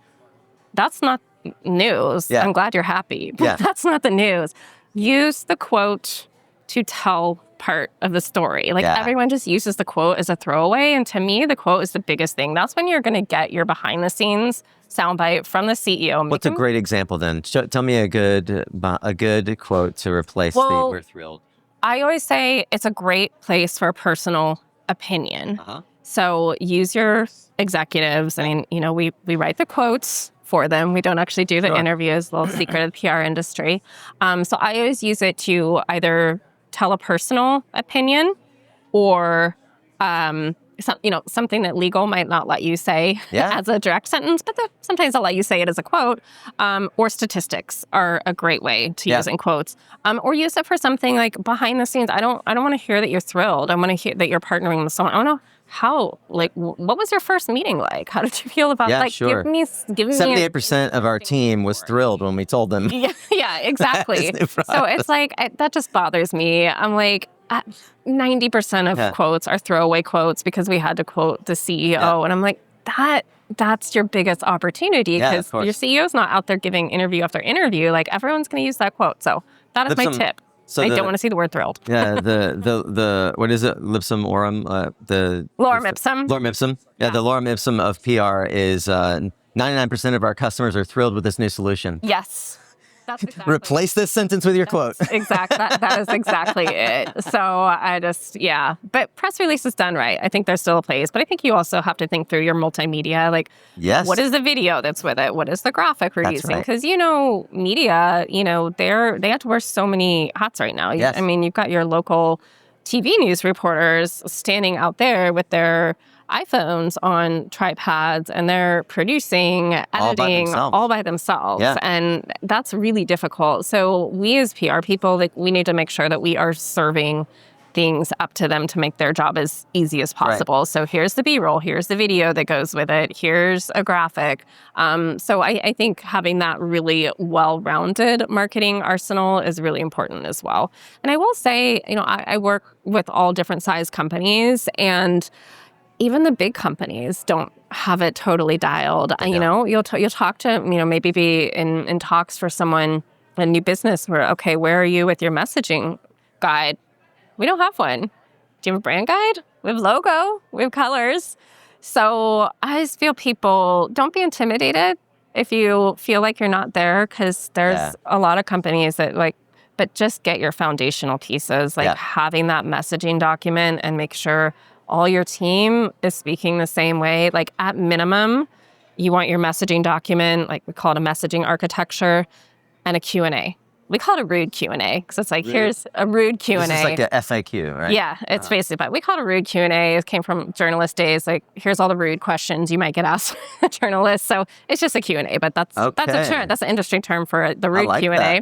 [SPEAKER 1] That's not news.
[SPEAKER 2] Yeah.
[SPEAKER 1] I'm glad you're happy. But
[SPEAKER 2] Yeah.
[SPEAKER 1] that's not the news. Use the quote to tell part of the story. Like everyone just uses the quote as a throwaway. And to me, the quote is the biggest thing. That's when you're going to get your behind the scenes soundbite from the CEO.
[SPEAKER 2] What's a great example then? Tell me a good quote to replace the "we're thrilled."
[SPEAKER 1] I always say it's a great place for a personal opinion. So use your executives. I mean, we write the quotes for them. We don't actually do the interviews, little secret of the PR industry. So I always use it to either tell a personal opinion or something that legal might not let you say as a direct sentence, but sometimes they'll let you say it as a quote. Or statistics are a great way to use in quotes. Or use it for something like behind the scenes. I don't want to hear that you're thrilled. I want to hear that you're partnering with someone. I don't know how. Like, what was your first meeting like? How did you feel about?
[SPEAKER 2] Sure.
[SPEAKER 1] Give me
[SPEAKER 2] 78% of our team was thrilled when we told them.
[SPEAKER 1] Yeah, exactly. So it's like that just bothers me. I'm like, 90% of quotes are throwaway quotes because we had to quote the CEO. And I'm like, that's your biggest opportunity because your CEO's not out there giving interview after interview. Like everyone's going to use that quote. So that is my tip. So I don't want to see the word thrilled.
[SPEAKER 2] The what is it? Lipsum aurum? The
[SPEAKER 1] lorem ipsum.
[SPEAKER 2] Lorem ipsum. Yeah, the lorem ipsum of PR is 99% of our customers are thrilled with this new solution.
[SPEAKER 1] Yes. That's exactly.
[SPEAKER 2] Replace this sentence with your quote.
[SPEAKER 1] Exactly. That is exactly it. So but press release is done right. I think there's still a place, but I think you also have to think through your multimedia. Like, what is the video that's with it? What is the graphic we're using? Because, media, they have to wear so many hats right now.
[SPEAKER 2] Yes.
[SPEAKER 1] I mean, you've got your local TV news reporters standing out there with their iPhones on tripods and they're producing, editing all by themselves.
[SPEAKER 2] Yeah.
[SPEAKER 1] And that's really difficult. So we as PR people, we need to make sure that we are serving things up to them to make their job as easy as possible. Right. So here's the B-roll, here's the video that goes with it, here's a graphic. So I think having that really well-rounded marketing arsenal is really important as well. And I will say, I work with all different size companies and even the big companies don't have it totally dialed. You'll talk to, maybe be in talks for someone, a new business where, where are you with your messaging guide? We don't have one. Do you have a brand guide? We have logo. We have colors. So I just feel people, don't be intimidated if you feel like you're not there because there's a lot of companies that but just get your foundational pieces, having that messaging document and make sure all your team is speaking the same way. Like at minimum, you want your messaging document, we call it a messaging architecture, and a Q&A. We call it a rude Q&A because it's here's a rude Q&A.
[SPEAKER 2] This is like a FAQ, right?
[SPEAKER 1] Yeah, it's basically, but we call it a rude Q&A. It came from journalist days. Here's all the rude questions you might get asked by a journalist. So it's just a Q&A, but that's a term. That's an industry term for the rude Q&A.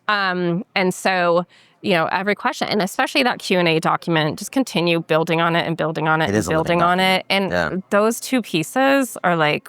[SPEAKER 1] And so, every question, and especially that Q&A document, just continue building on it and building on it and building on it. And those two pieces are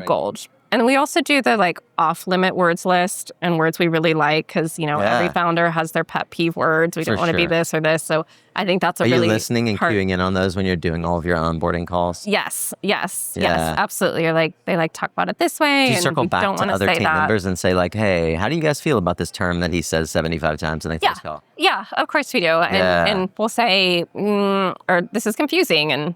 [SPEAKER 1] gold. And we also do the like off-limit words list and words we really like because, every founder has their pet peeve words. We don't want to be this or this. So I think that's a really
[SPEAKER 2] Are you listening and queuing in on those when you're doing all of your onboarding calls?
[SPEAKER 1] Yes, absolutely. Or like they like talk about it this way.
[SPEAKER 2] Do you
[SPEAKER 1] and
[SPEAKER 2] circle
[SPEAKER 1] we
[SPEAKER 2] back
[SPEAKER 1] don't
[SPEAKER 2] to
[SPEAKER 1] want
[SPEAKER 2] other
[SPEAKER 1] say
[SPEAKER 2] team
[SPEAKER 1] that.
[SPEAKER 2] members and say like, hey, how do you guys feel about this term that he says 75 times in the first call?
[SPEAKER 1] Yeah, of course we do. And we'll say, or this is confusing and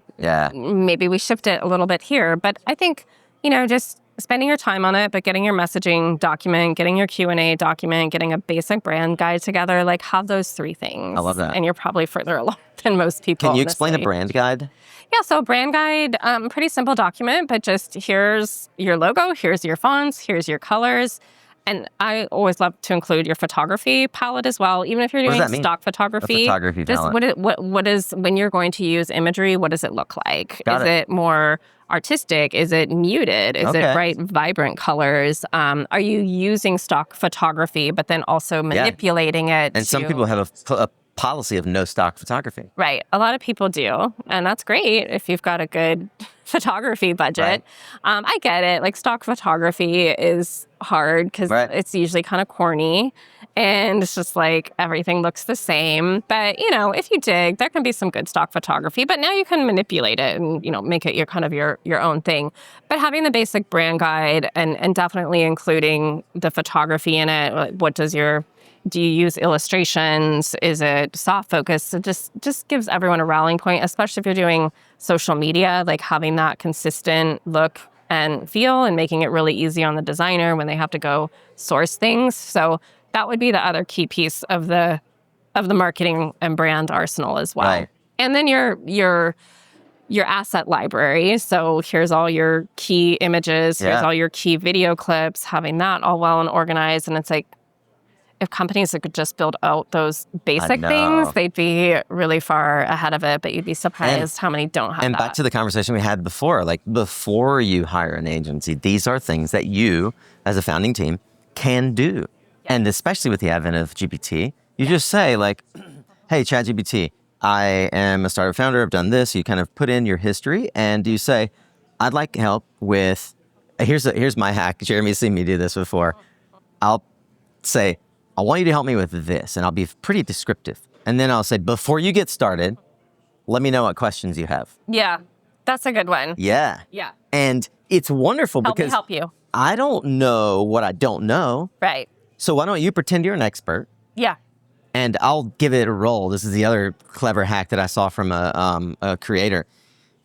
[SPEAKER 1] maybe we shift it a little bit here. But I think, just spending your time on it, but getting your messaging document, getting your Q&A document, getting a basic brand guide together, like have those 3 things.
[SPEAKER 2] I love that.
[SPEAKER 1] And you're probably further along than most people.
[SPEAKER 2] Can you explain a brand guide?
[SPEAKER 1] Yeah, so brand guide, pretty simple document, but just here's your logo, here's your fonts, here's your colors. And I always love to include your photography palette as well, even if you're doing stock photography.
[SPEAKER 2] A photography palette.
[SPEAKER 1] What is, when you're going to use imagery, what does it look like? Is it more artistic? Is it muted? Is it bright, vibrant colors? Are you using stock photography, but then also manipulating it?
[SPEAKER 2] And some people have a policy of no stock photography.
[SPEAKER 1] Right. A lot of people do. And that's great if you've got a good photography budget. Right. I get it. Like stock photography is hard because it's usually kind of corny and it's just like everything looks the same. But, if you dig, there can be some good stock photography, but now you can manipulate it and, make it your own thing. But having the basic brand guide and definitely including the photography in it, like do you use illustrations? Is it soft focus? So just gives everyone a rallying point, especially if you're doing social media, like having that consistent look and feel and making it really easy on the designer when they have to go source things. So that would be the other key piece of the marketing and brand arsenal as well. Right. And then your asset library. So here's all your key images, here's all your key video clips, having that all well and organized. And it's like, if companies that could just build out those basic things, they'd be really far ahead of it, but you'd be surprised how many don't have that.
[SPEAKER 2] And back to the conversation we had before, like before you hire an agency, these are things that you as a founding team can do. Yeah. And especially with the advent of GPT, you just say like, hey, ChatGPT, I am a startup founder, I've done this. You kind of put in your history and you say, I'd like help with, here's my hack. Jeremy's seen me do this before. I'll say, I want you to help me with this, and I'll be pretty descriptive. And then I'll say, before you get started, let me know what questions you have.
[SPEAKER 1] Yeah, that's a good one.
[SPEAKER 2] Yeah. And it's wonderful because
[SPEAKER 1] help you.
[SPEAKER 2] I don't know what I don't know.
[SPEAKER 1] Right.
[SPEAKER 2] So why don't you pretend you're an expert?
[SPEAKER 1] Yeah.
[SPEAKER 2] And I'll give it a roll. This is the other clever hack that I saw from a creator.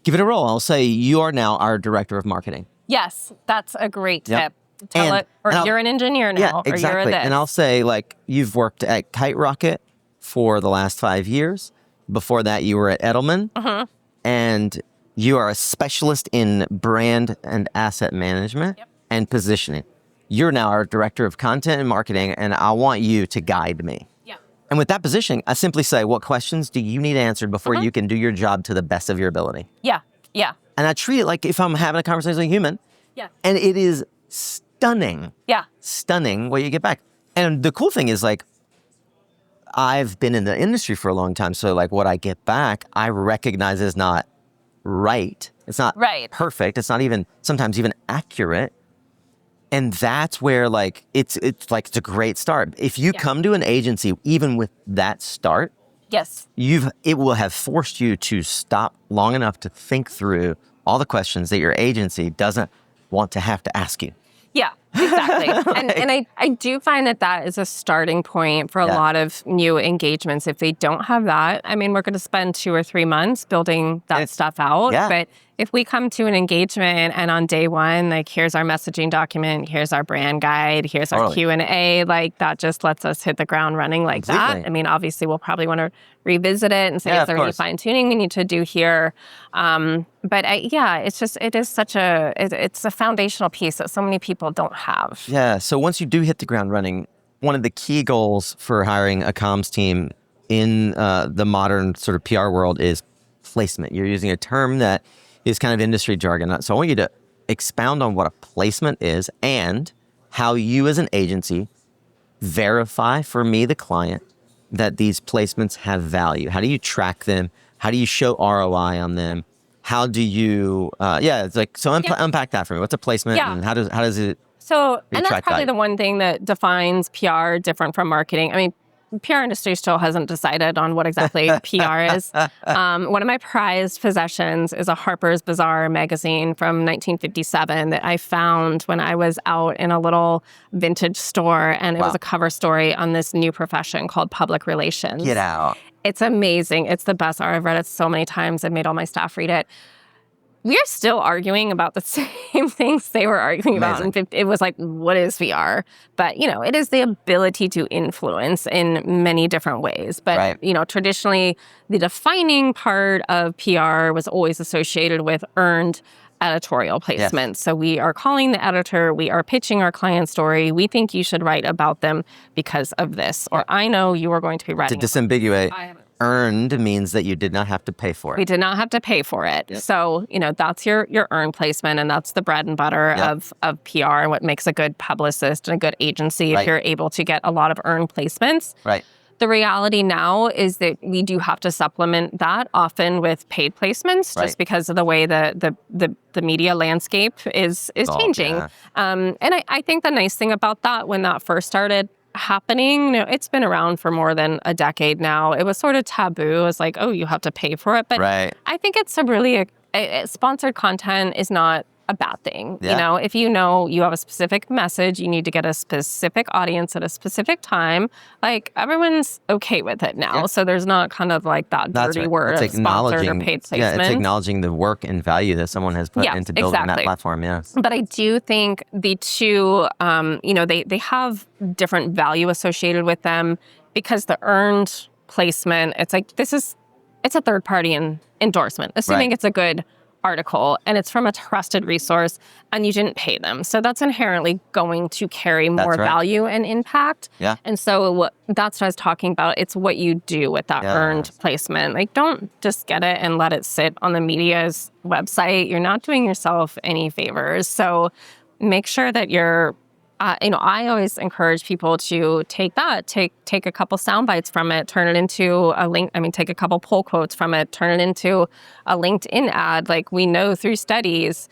[SPEAKER 2] Give it a roll. I'll say, you are now our director of marketing.
[SPEAKER 1] Yes, that's a great tip.
[SPEAKER 2] Yep.
[SPEAKER 1] Tell it, or you're an engineer now,
[SPEAKER 2] exactly.
[SPEAKER 1] or you're this.
[SPEAKER 2] And I'll say, like, you've worked at Kiterocket for the last 5 years. Before that, you were at Edelman. And you are a specialist in brand and asset management and positioning. You're now our director of content and marketing, and I want you to guide me. And with that positioning, I simply say, what questions do you need answered before you can do your job to the best of your ability?
[SPEAKER 1] Yeah.
[SPEAKER 2] And I treat it like if I'm having a conversation with a human. And it is stunning. Stunning what you get back. And the cool thing is, like, I've been in the industry for a long time, so like what I get back, I recognize is not right. It's not perfect. It's not even sometimes even accurate. And that's where like it's a great start. If you come to an agency even with that start, it will have forced you to stop long enough to think through all the questions that your agency doesn't want to have to ask you.
[SPEAKER 1] Yeah, exactly. And I do find that is a starting point for a lot of new engagements. If they don't have that, I mean, we're going to spend 2 or 3 months building that stuff out. But if we come to an engagement and on day one, like, here's our messaging document, here's our brand guide, here's our Q&A, like, that just lets us hit the ground running like that. I mean, obviously, we'll probably want to revisit it and say, is there any fine tuning we need to do here? But it's a foundational piece that so many people don't have.
[SPEAKER 2] Yeah. So once you do hit the ground running, one of the key goals for hiring a comms team in the modern sort of PR world is placement. You're using a term that is kind of industry jargon. So I want you to expound on what a placement is and how you as an agency verify for me, the client, that these placements have value. How do you track them? How do you show ROI on them? how do you, it's like, so unpack that for me. What's a placement and how does it
[SPEAKER 1] So, and that's
[SPEAKER 2] track
[SPEAKER 1] probably
[SPEAKER 2] value?
[SPEAKER 1] the one thing that defines PR different from marketing. I mean, PR industry still hasn't decided on what exactly PR is. One of my prized possessions is a Harper's Bazaar magazine from 1957 that I found when I was out in a little vintage store, and it was a cover story on this new profession called public relations.
[SPEAKER 2] Get out.
[SPEAKER 1] It's amazing. It's the best art. I've read it so many times. I've made all my staff read it. We are still arguing about the same things they were arguing about. And it was like, what is VR? But, it is the ability to influence in many different ways. But, traditionally, the defining part of PR was always associated with earned editorial placement. Yes. So we are calling the editor, we are pitching our client story. We think you should write about them because of this. Or I know you are going to be writing.
[SPEAKER 2] To disambiguate. Earned means that you did not have to pay for it.
[SPEAKER 1] We did not have to pay for it. Yep. So, that's your earned placement, and that's the bread and butter of PR and what makes a good publicist and a good agency if you're able to get a lot of earned placements.
[SPEAKER 2] Right.
[SPEAKER 1] The reality now is that we do have to supplement that often with paid placements just because of the way the media landscape is changing. Yeah. And I think the nice thing about that, when that first started happening, it's been around for more than a decade now. It was sort of taboo. It was like, oh, you have to pay for it. But I think it's sponsored content is not a bad thing.
[SPEAKER 2] Yeah.
[SPEAKER 1] If you know you have a specific message, you need to get a specific audience at a specific time, like everyone's okay with it now. Yeah. So there's not kind of like that dirty word of sponsored or paid placement.
[SPEAKER 2] Yeah, it's acknowledging the work and value that someone has put into building that platform. Yes.
[SPEAKER 1] But I do think the two, they have different value associated with them, because the earned placement, it's like, it's a third party endorsement, assuming it's a good article and it's from a trusted resource and you didn't pay them. So that's inherently going to carry more value and impact.
[SPEAKER 2] Yeah.
[SPEAKER 1] And so that's what I was talking about. It's what you do with that earned placement. Like, don't just get it and let it sit on the media's website. You're not doing yourself any favors. So make sure that you're I always encourage people to take a couple sound bites from it, turn it into a link. Take a couple pull quotes from it, turn it into a LinkedIn ad. Like, we know through studies,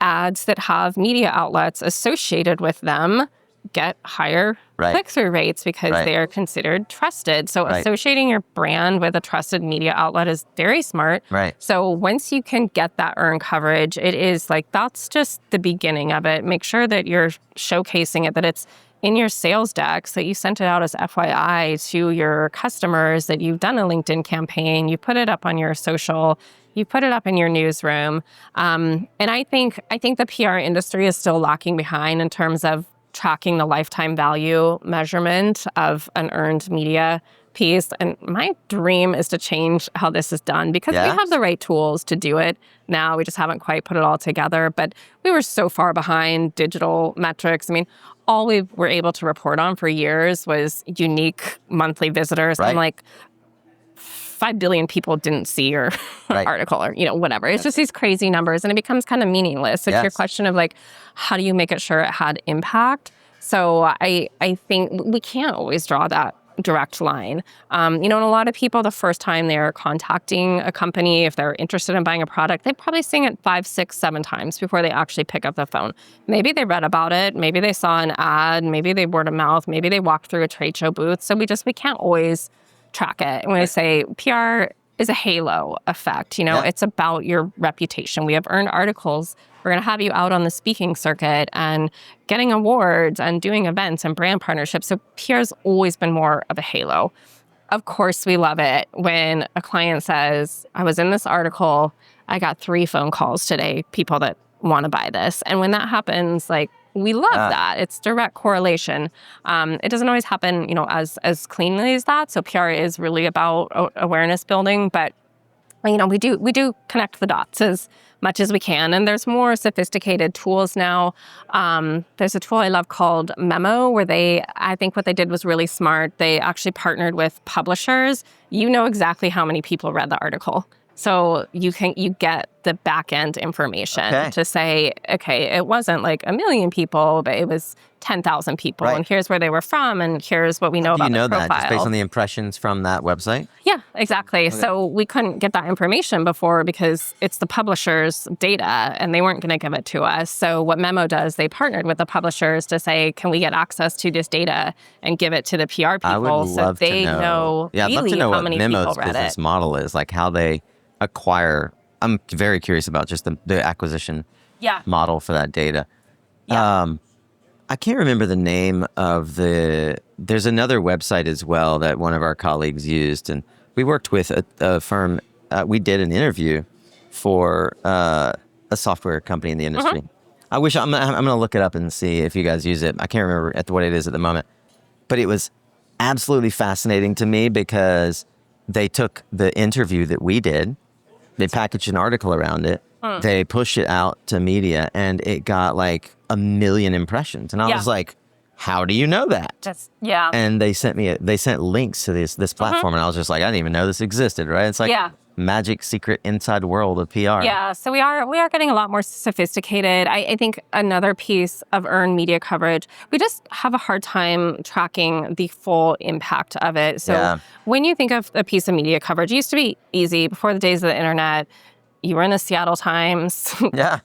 [SPEAKER 1] ads that have media outlets associated with them get higher click-through rates because they are considered trusted. So associating your brand with a trusted media outlet is very smart.
[SPEAKER 2] Right.
[SPEAKER 1] So once you can get that earned coverage, it is like, that's just the beginning of it. Make sure that you're showcasing it, that it's in your sales decks, that you sent it out as FYI to your customers, that you've done a LinkedIn campaign, you put it up on your social, you put it up in your newsroom. And I think the PR industry is still lacking behind in terms of tracking the lifetime value measurement of an earned media piece. And my dream is to change how this is done, because we have the right tools to do it now. We just haven't quite put it all together. But we were so far behind digital metrics. All we were able to report on for years was unique monthly visitors. And like 5 billion people didn't see your article or, whatever. It's just these crazy numbers, and it becomes kind of meaningless. It's your question of like, how do you make it sure it had impact? So I think we can't always draw that direct line. And a lot of people, the first time they're contacting a company, if they're interested in buying a product, they probably sing it 5, 6, 7 times before they actually pick up the phone. Maybe they read about it. Maybe they saw an ad. Maybe they word of mouth. Maybe they walked through a trade show booth. So we can't always track it. And when I say PR is a halo effect, it's about your reputation. We have earned articles. We're going to have you out on the speaking circuit and getting awards and doing events and brand partnerships. So PR's always been more of a halo. Of course, we love it when a client says, I was in this article, I got 3 phone calls today, people that want to buy this. And when that happens, like, we love that. It's direct correlation. It doesn't always happen, as cleanly as that. So PR is really about awareness building, but we do connect the dots as much as we can. And there's more sophisticated tools now. There's a tool I love called Memo, where I think what they did was really smart. They actually partnered with publishers. You know exactly how many people read the article. So you get the back end information
[SPEAKER 2] Okay.
[SPEAKER 1] to say, okay, it wasn't like 1 million people, but it was 10,000 people.
[SPEAKER 2] Right.
[SPEAKER 1] And here's where they were from. And here's what we know
[SPEAKER 2] Do you
[SPEAKER 1] about
[SPEAKER 2] know
[SPEAKER 1] their
[SPEAKER 2] that
[SPEAKER 1] profile.
[SPEAKER 2] just based on the impressions from that website?
[SPEAKER 1] Yeah, exactly. So we couldn't get that information before because it's the publisher's data and they weren't going to give it to us. So what Memo does, they partnered with the publishers to say, can we get access to this data and give it to the PR people
[SPEAKER 2] I would love
[SPEAKER 1] so they
[SPEAKER 2] to know. Yeah, I'd love
[SPEAKER 1] really
[SPEAKER 2] to know
[SPEAKER 1] how
[SPEAKER 2] what
[SPEAKER 1] many
[SPEAKER 2] Memo's
[SPEAKER 1] people read
[SPEAKER 2] business
[SPEAKER 1] it.
[SPEAKER 2] model is, like how they acquire. I'm very curious about just the acquisition
[SPEAKER 1] Yeah.
[SPEAKER 2] model for that data.
[SPEAKER 1] Yeah.
[SPEAKER 2] I can't remember the name of there's another website as well that one of our colleagues used, and we worked with a firm. We did an interview for a software company in the industry. I wish I'm going to look it up and see if you guys use it. I can't remember what it is at the moment, but it was absolutely fascinating to me because they took the interview that we did, they packaged an article around it, they pushed it out to media, and it got like 1 million impressions. And I was like, how do you know that? And they sent links to this platform, and I was just like, I didn't even know this existed, right? It's like magic secret inside world of PR.
[SPEAKER 1] Yeah, so we are getting a lot more sophisticated. I think another piece of earned media coverage, we just have a hard time tracking the full impact of it. So when you think of a piece of media coverage, it used to be easy before the days of the internet. You were in the Seattle Times.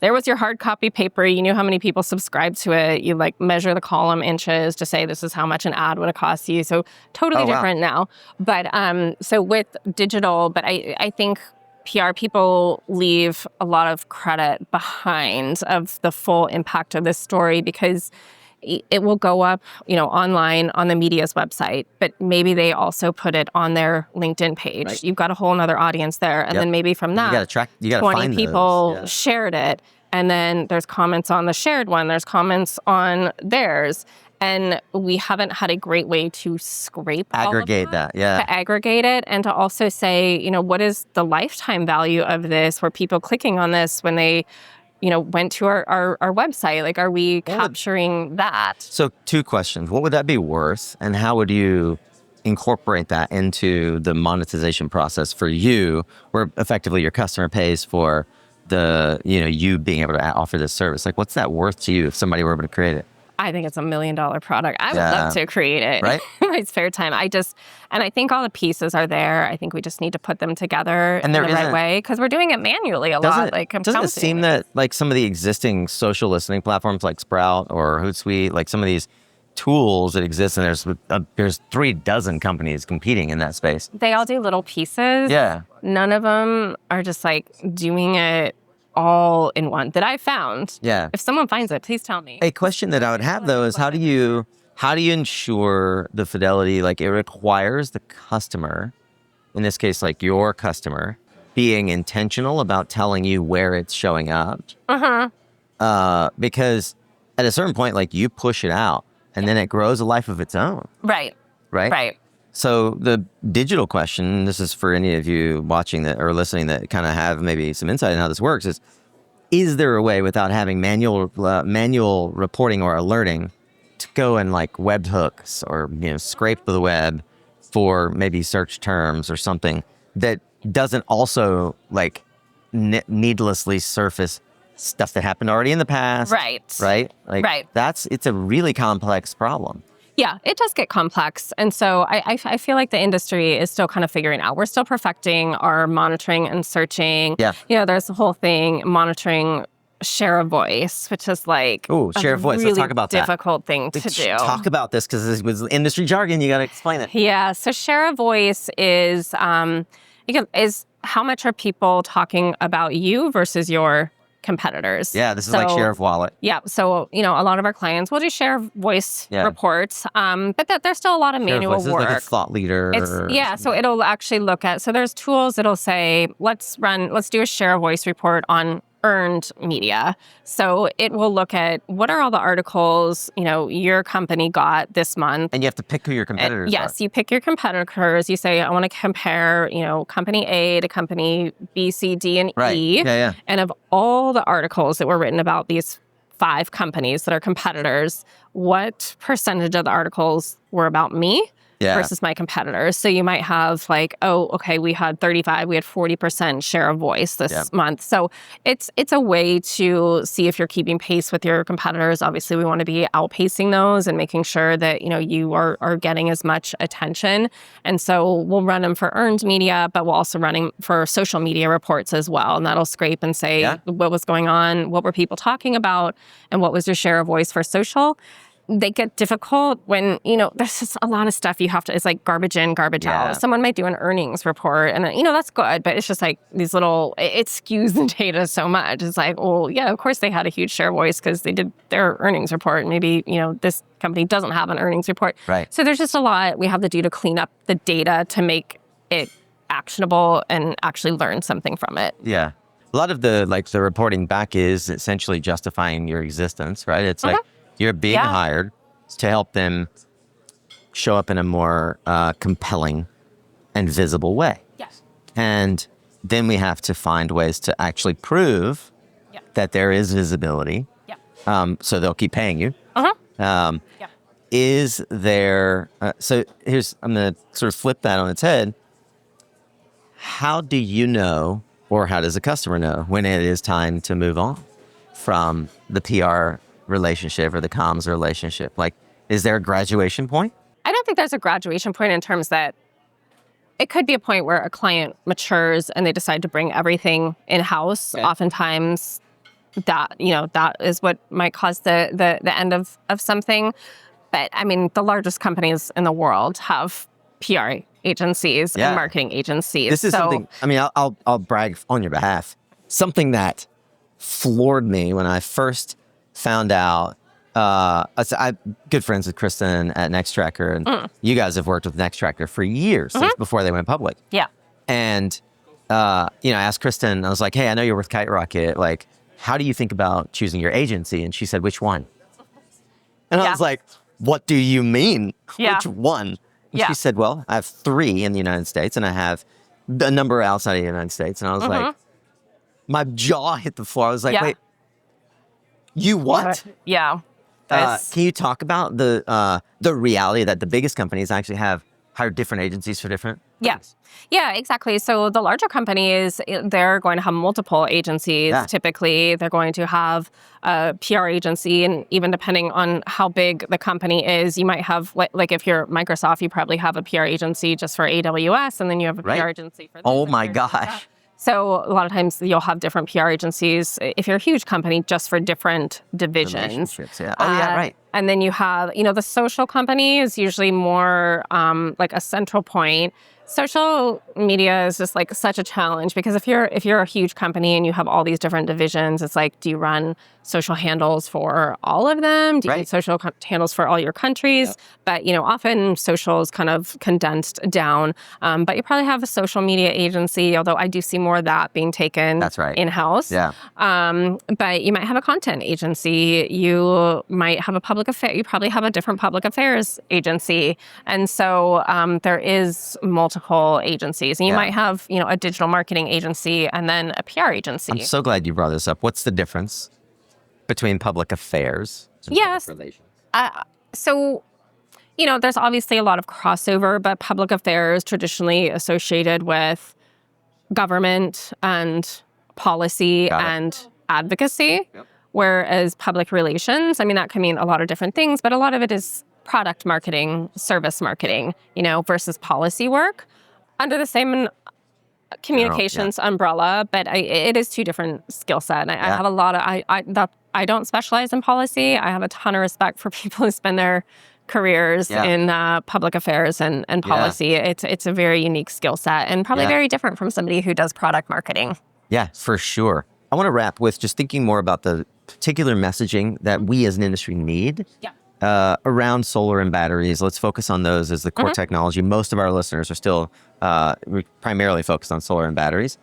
[SPEAKER 1] There was your hard copy paper. You knew how many people subscribed to it. You like measure the column inches to say this is how much an ad would have cost you. So totally different now. But so with digital, but I think PR people leave a lot of credit behind of the full impact of this story because it will go up, online on the media's website, but maybe they also put it on their LinkedIn page.
[SPEAKER 2] Right.
[SPEAKER 1] You've got a whole nother audience there. And then maybe from that,
[SPEAKER 2] you gotta
[SPEAKER 1] 20
[SPEAKER 2] find
[SPEAKER 1] people
[SPEAKER 2] those.
[SPEAKER 1] shared it. And then there's comments on the shared one. There's comments on theirs. And we haven't had a great way to scrape
[SPEAKER 2] Aggregate
[SPEAKER 1] all of
[SPEAKER 2] that, yeah.
[SPEAKER 1] To aggregate it and to also say, what is the lifetime value of this? Were people clicking on this when they went to our website? Like, are we capturing that?
[SPEAKER 2] So 2 questions. What would that be worth? And how would you incorporate that into the monetization process for you, where effectively your customer pays for the, you being able to offer this service? Like, what's that worth to you if somebody were able to create it?
[SPEAKER 1] I think it's $1 million product. I would love to create it
[SPEAKER 2] right?
[SPEAKER 1] in my spare time. And I think all the pieces are there. I think we just need to put them together in the right way because we're doing it manually a lot.
[SPEAKER 2] Doesn't it seem that like some of the existing social listening platforms like Sprout or Hootsuite, like some of these tools that exist, and there's 3 dozen companies competing in that space.
[SPEAKER 1] They all do little pieces.
[SPEAKER 2] Yeah.
[SPEAKER 1] None of them are just like doing it all in one that I found.
[SPEAKER 2] Yeah.
[SPEAKER 1] If someone finds it, please tell me.
[SPEAKER 2] A question that I would have though is how do you ensure the fidelity? Like, it requires the customer, in this case, like your customer, being intentional about telling you where it's showing up. Because at a certain point, like, you push it out and then it grows a life of its own.
[SPEAKER 1] Right.
[SPEAKER 2] So the digital question, this is for any of you watching that or listening that kind of have maybe some insight in how this works, is there a way without having manual reporting or alerting to go and like webhooks or scrape the web for maybe search terms or something that doesn't also like needlessly surface stuff that happened already in the past? Right? Like, it's a really complex problem.
[SPEAKER 1] Yeah, it does get complex. And so I feel like the industry is still kind of figuring out. We're still perfecting our monitoring and searching. There's the whole thing, monitoring share of voice, which is like
[SPEAKER 2] share of voice.
[SPEAKER 1] Really
[SPEAKER 2] Let's talk about that.
[SPEAKER 1] Difficult thing to do.
[SPEAKER 2] Talk about this because this was industry jargon. You got to explain it.
[SPEAKER 1] Yeah, so share of voice is how much are people talking about you versus your competitors.
[SPEAKER 2] Yeah, this is like share of wallet.
[SPEAKER 1] Yeah, so a lot of our clients will do share of voice reports, but there's still a lot of manual work.
[SPEAKER 2] Like a thought leader.
[SPEAKER 1] So it'll actually look at. So there's tools that'll say let's do a share of voice report on earned media. So it will look at what are all the articles, your company got this month.
[SPEAKER 2] And you have to pick who your competitors are.
[SPEAKER 1] Yes, you pick your competitors. You say, I want to compare, company A to company B, C, D, and E. And of all the articles that were written about these 5 companies that are competitors, what percentage of the articles were about me
[SPEAKER 2] Yeah.
[SPEAKER 1] versus my competitors. So you might have like, oh, okay, we had 35, we had 40% share of voice this month. So it's a way to see if you're keeping pace with your competitors. Obviously, we want to be outpacing those and making sure that, you are getting as much attention. And so we'll run them for earned media, but we'll also run them for social media reports as well. And that'll scrape and say what was going on, what were people talking about, and what was your share of voice for social. They get difficult when, there's just a lot of stuff you have to, it's like garbage in, garbage out. Someone might do an earnings report and, that's good, but it's just like these little, it skews the data so much. It's like, well, yeah, of course they had a huge share voice because they did their earnings report. And maybe, this company doesn't have an earnings report.
[SPEAKER 2] Right.
[SPEAKER 1] So there's just a lot we have to do to clean up the data to make it actionable and actually learn something from it.
[SPEAKER 2] Yeah. A lot of the reporting back is essentially justifying your existence, right? It's like, you're being hired to help them show up in a more compelling and visible way.
[SPEAKER 1] Yes.
[SPEAKER 2] And then we have to find ways to actually prove that there is visibility. Yeah. So they'll keep paying you. Is there, so I'm going to sort of flip that on its head. How do you know, or how does a customer know when it is time to move on from the PR relationship or the comms relationship? Like, is there a graduation point?
[SPEAKER 1] I don't think there's a graduation point in terms that it could be a point where a client matures and they decide to bring everything in-house. Okay. Oftentimes that is what might cause the end of something. But I mean, the largest companies in the world have PR agencies and marketing agencies.
[SPEAKER 2] This is something, I mean, I'll brag on your behalf. Something that floored me when I first found out. I'm good friends with Kristen at Nextracker, and you guys have worked with Nextracker for years, since before they went public.
[SPEAKER 1] Yeah.
[SPEAKER 2] And, I asked Kristen, I was like, hey, I know you're with Kiterocket. Like, how do you think about choosing your agency? And she said, which one? And I was like, what do you mean? Which one? And she said, well, I have 3 in the United States, and I have a number outside of the United States. And I was like, my jaw hit the floor. I was like, wait, you what?
[SPEAKER 1] Yeah.
[SPEAKER 2] Can you talk about the reality that the biggest companies actually have hired different agencies for different things?
[SPEAKER 1] Yeah, exactly. So the larger companies, they're going to have multiple agencies. Yeah. Typically, they're going to have a PR agency, and even depending on how big the company is, you might have, like if you're Microsoft, you probably have a PR agency just for AWS, and then you have a PR agency for this.
[SPEAKER 2] Oh my gosh.
[SPEAKER 1] So a lot of times you'll have different PR agencies, if you're a huge company, just for different divisions.
[SPEAKER 2] Yeah. Oh, yeah, right.
[SPEAKER 1] And then you have, the social company is usually more like a central point. Social media is just like such a challenge because if you're a huge company and you have all these different divisions, it's like, do you run social handles for all of them? Do you need social handles for all your countries? Yep. But, often social is kind of condensed down. But you probably have a social media agency, although I do see more of that being taken in-house.
[SPEAKER 2] Yeah.
[SPEAKER 1] But you might have a content agency. You might have a public affair. You probably have a different public affairs agency. And so there is multiple agencies. And you might have, a digital marketing agency and then a PR agency.
[SPEAKER 2] I'm so glad you brought this up. What's the difference between public affairs and public relations?
[SPEAKER 1] So, there's obviously a lot of crossover, but public affairs traditionally associated with government and policy and advocacy, whereas public relations, that can mean a lot of different things, but a lot of it is product marketing, service marketing, versus policy work under the same communications umbrella, but it is 2 different skill set. I have a lot of, I don't specialize in policy. I have a ton of respect for people who spend their careers in public affairs and policy. It's a very unique skill set and probably very different from somebody who does product marketing.
[SPEAKER 2] Yeah, for sure. I want to wrap with just thinking more about the particular messaging that we as an industry need. Yeah. Around solar and batteries. Let's focus on those as the core technology. Most of our listeners are still primarily focused on solar and batteries.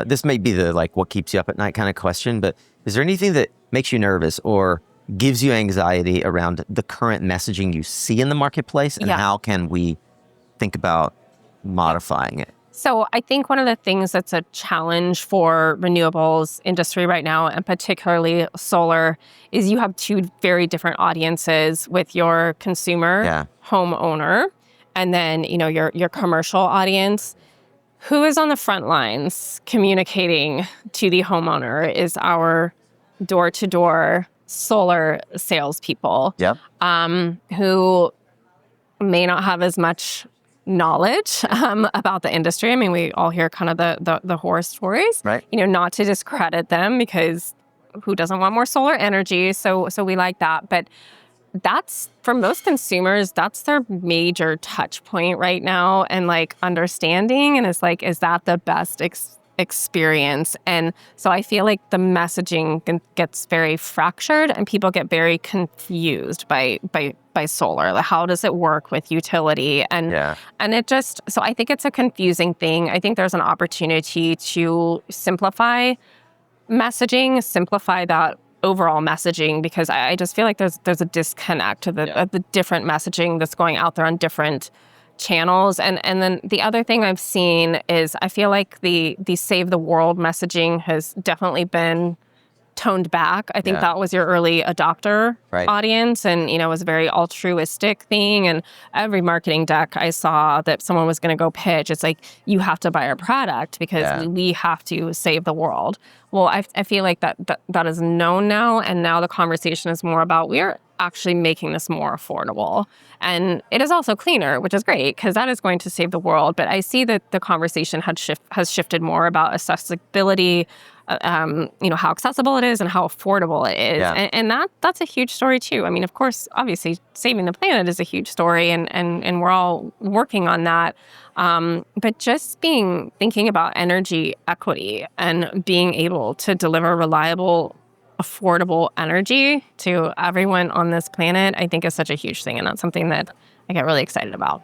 [SPEAKER 2] This may be the what keeps you up at night kind of question, but is there anything that makes you nervous or gives you anxiety around the current messaging you see in the marketplace, and how can we think about modifying it?
[SPEAKER 1] So I think one of the things that's a challenge for renewables industry right now, and particularly solar, is you have 2 very different audiences with your consumer homeowner and then, your commercial audience. Who is on the front lines communicating to the homeowner is our door-to-door solar salespeople.
[SPEAKER 2] Yep.
[SPEAKER 1] Who may not have as much knowledge about the industry. I mean, we all hear kind of the horror stories,
[SPEAKER 2] right?
[SPEAKER 1] Not to discredit them, because who doesn't want more solar energy? So we like that. But that's, for most consumers, that's their major touch point right now, and like understanding. And it's like, is that the best experience? And so I feel like the messaging gets very fractured, and people get very confused by solar. Like, how does it work with utility? And it just, so I think it's a confusing thing. I think there's an opportunity to simplify messaging, simplify that overall messaging, because I just feel like there's a disconnect of the different messaging that's going out there on different channels. And then the other thing I've seen is, I feel like the save the world messaging has definitely been toned back. I think that was your early adopter audience, and it was a very altruistic thing. And every marketing deck I saw that someone was going to go pitch, it's like, you have to buy our product because we have to save the world. Well, I feel like that is known now, and now the conversation is more about, we're actually making this more affordable. And it is also cleaner, which is great, because that is going to save the world. But I see that the conversation has shifted more about accessibility, how accessible it is and how affordable it is. And that's a huge story too. I mean, of course, obviously saving the planet is a huge story, and we're all working on that. But just thinking about energy equity and being able to deliver reliable, affordable energy to everyone on this planet, I think is such a huge thing. And that's something that I get really excited about.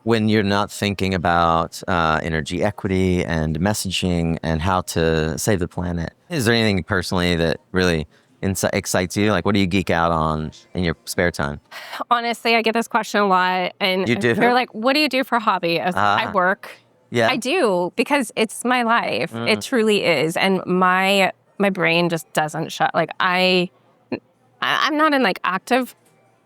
[SPEAKER 2] When you're not thinking about energy equity and messaging and how to save the planet, is there anything personally that really excites you? Like, what do you geek out on in your spare time?
[SPEAKER 1] Honestly, I get this question a lot. And
[SPEAKER 2] you do?
[SPEAKER 1] They're like, what do you do for a hobby? I work.
[SPEAKER 2] Yeah.
[SPEAKER 1] I do, because it's my life. It truly is. And my brain just doesn't shut. Like, I'm not in like active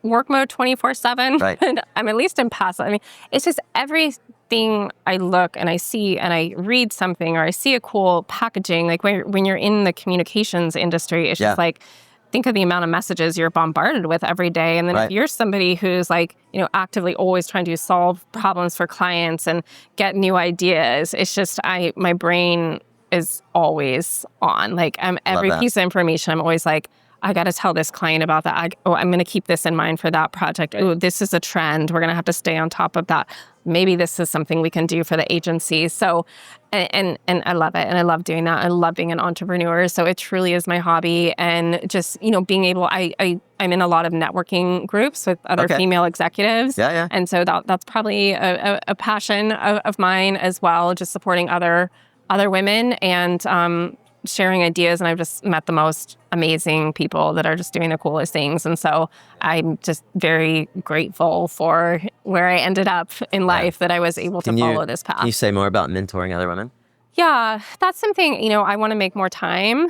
[SPEAKER 1] work mode 24/7.
[SPEAKER 2] Right.
[SPEAKER 1] But I'm at least in passive. I mean, it's just everything I look and I see and I read something, or I see a cool packaging. Like, when you're in the communications industry, it's just like, think of the amount of messages you're bombarded with every day. And then if you're somebody who's like, actively always trying to solve problems for clients and get new ideas, it's just, my brain is always on. Like, every piece of information, I'm always like, I got to tell this client about that. I'm going to keep this in mind for that project. Oh, this is a trend. We're going to have to stay on top of that. Maybe this is something we can do for the agency. So, and I love it. And I love doing that. I love being an entrepreneur. So it truly is my hobby. And just, being able, I'm in a lot of networking groups with other female executives.
[SPEAKER 2] Yeah.
[SPEAKER 1] And so that's probably a passion of mine as well, just supporting other women and sharing ideas. And I've just met the most amazing people that are just doing the coolest things. And so I'm just very grateful for where I ended up in life, that I was able to follow this path.
[SPEAKER 2] Can you say more about mentoring other women?
[SPEAKER 1] Yeah, that's something, I want to make more time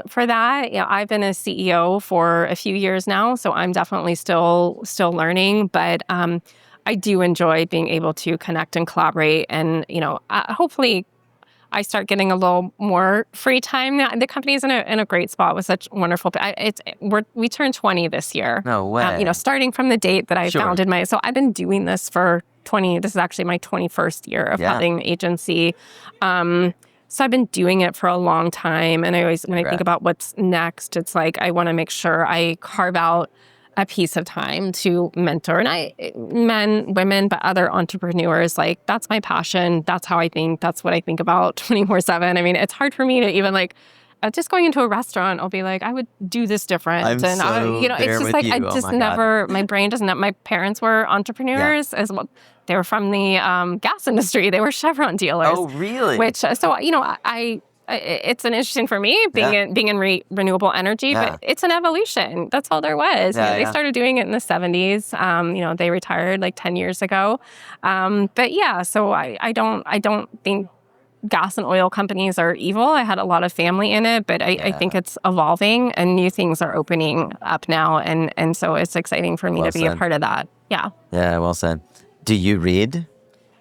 [SPEAKER 1] for that. I've been a CEO for a few years now, so I'm definitely still learning. But I do enjoy being able to connect and collaborate, and, hopefully I start getting a little more free time now. The company's in a great spot with such wonderful. We turned 20 this year.
[SPEAKER 2] No way.
[SPEAKER 1] Starting from the date that I founded so I've been doing this for 20. This is actually my 21st year of having an agency. So I've been doing it for a long time. And I always, when I think about what's next, it's like, I want to make sure I carve out a piece of time to mentor, and men, women, but other entrepreneurs. Like, that's my passion. That's how I think. That's what I think about 24/7. I mean, it's hard for me to even just going into a restaurant, I'll be like, I would do this different.
[SPEAKER 2] It's just
[SPEAKER 1] like, I just never, my brain doesn't, my parents were entrepreneurs as well. They were from the gas industry. They were Chevron dealers.
[SPEAKER 2] Oh, really?
[SPEAKER 1] It's an interesting for me being in renewable energy, but it's an evolution. That's all there was. They started doing it in the 70s. They retired like 10 years ago. So I don't think gas and oil companies are evil. I had a lot of family in it, but I think it's evolving and new things are opening up now. And so it's exciting for me to be a part of that. Yeah.
[SPEAKER 2] Yeah, well said. Do you read?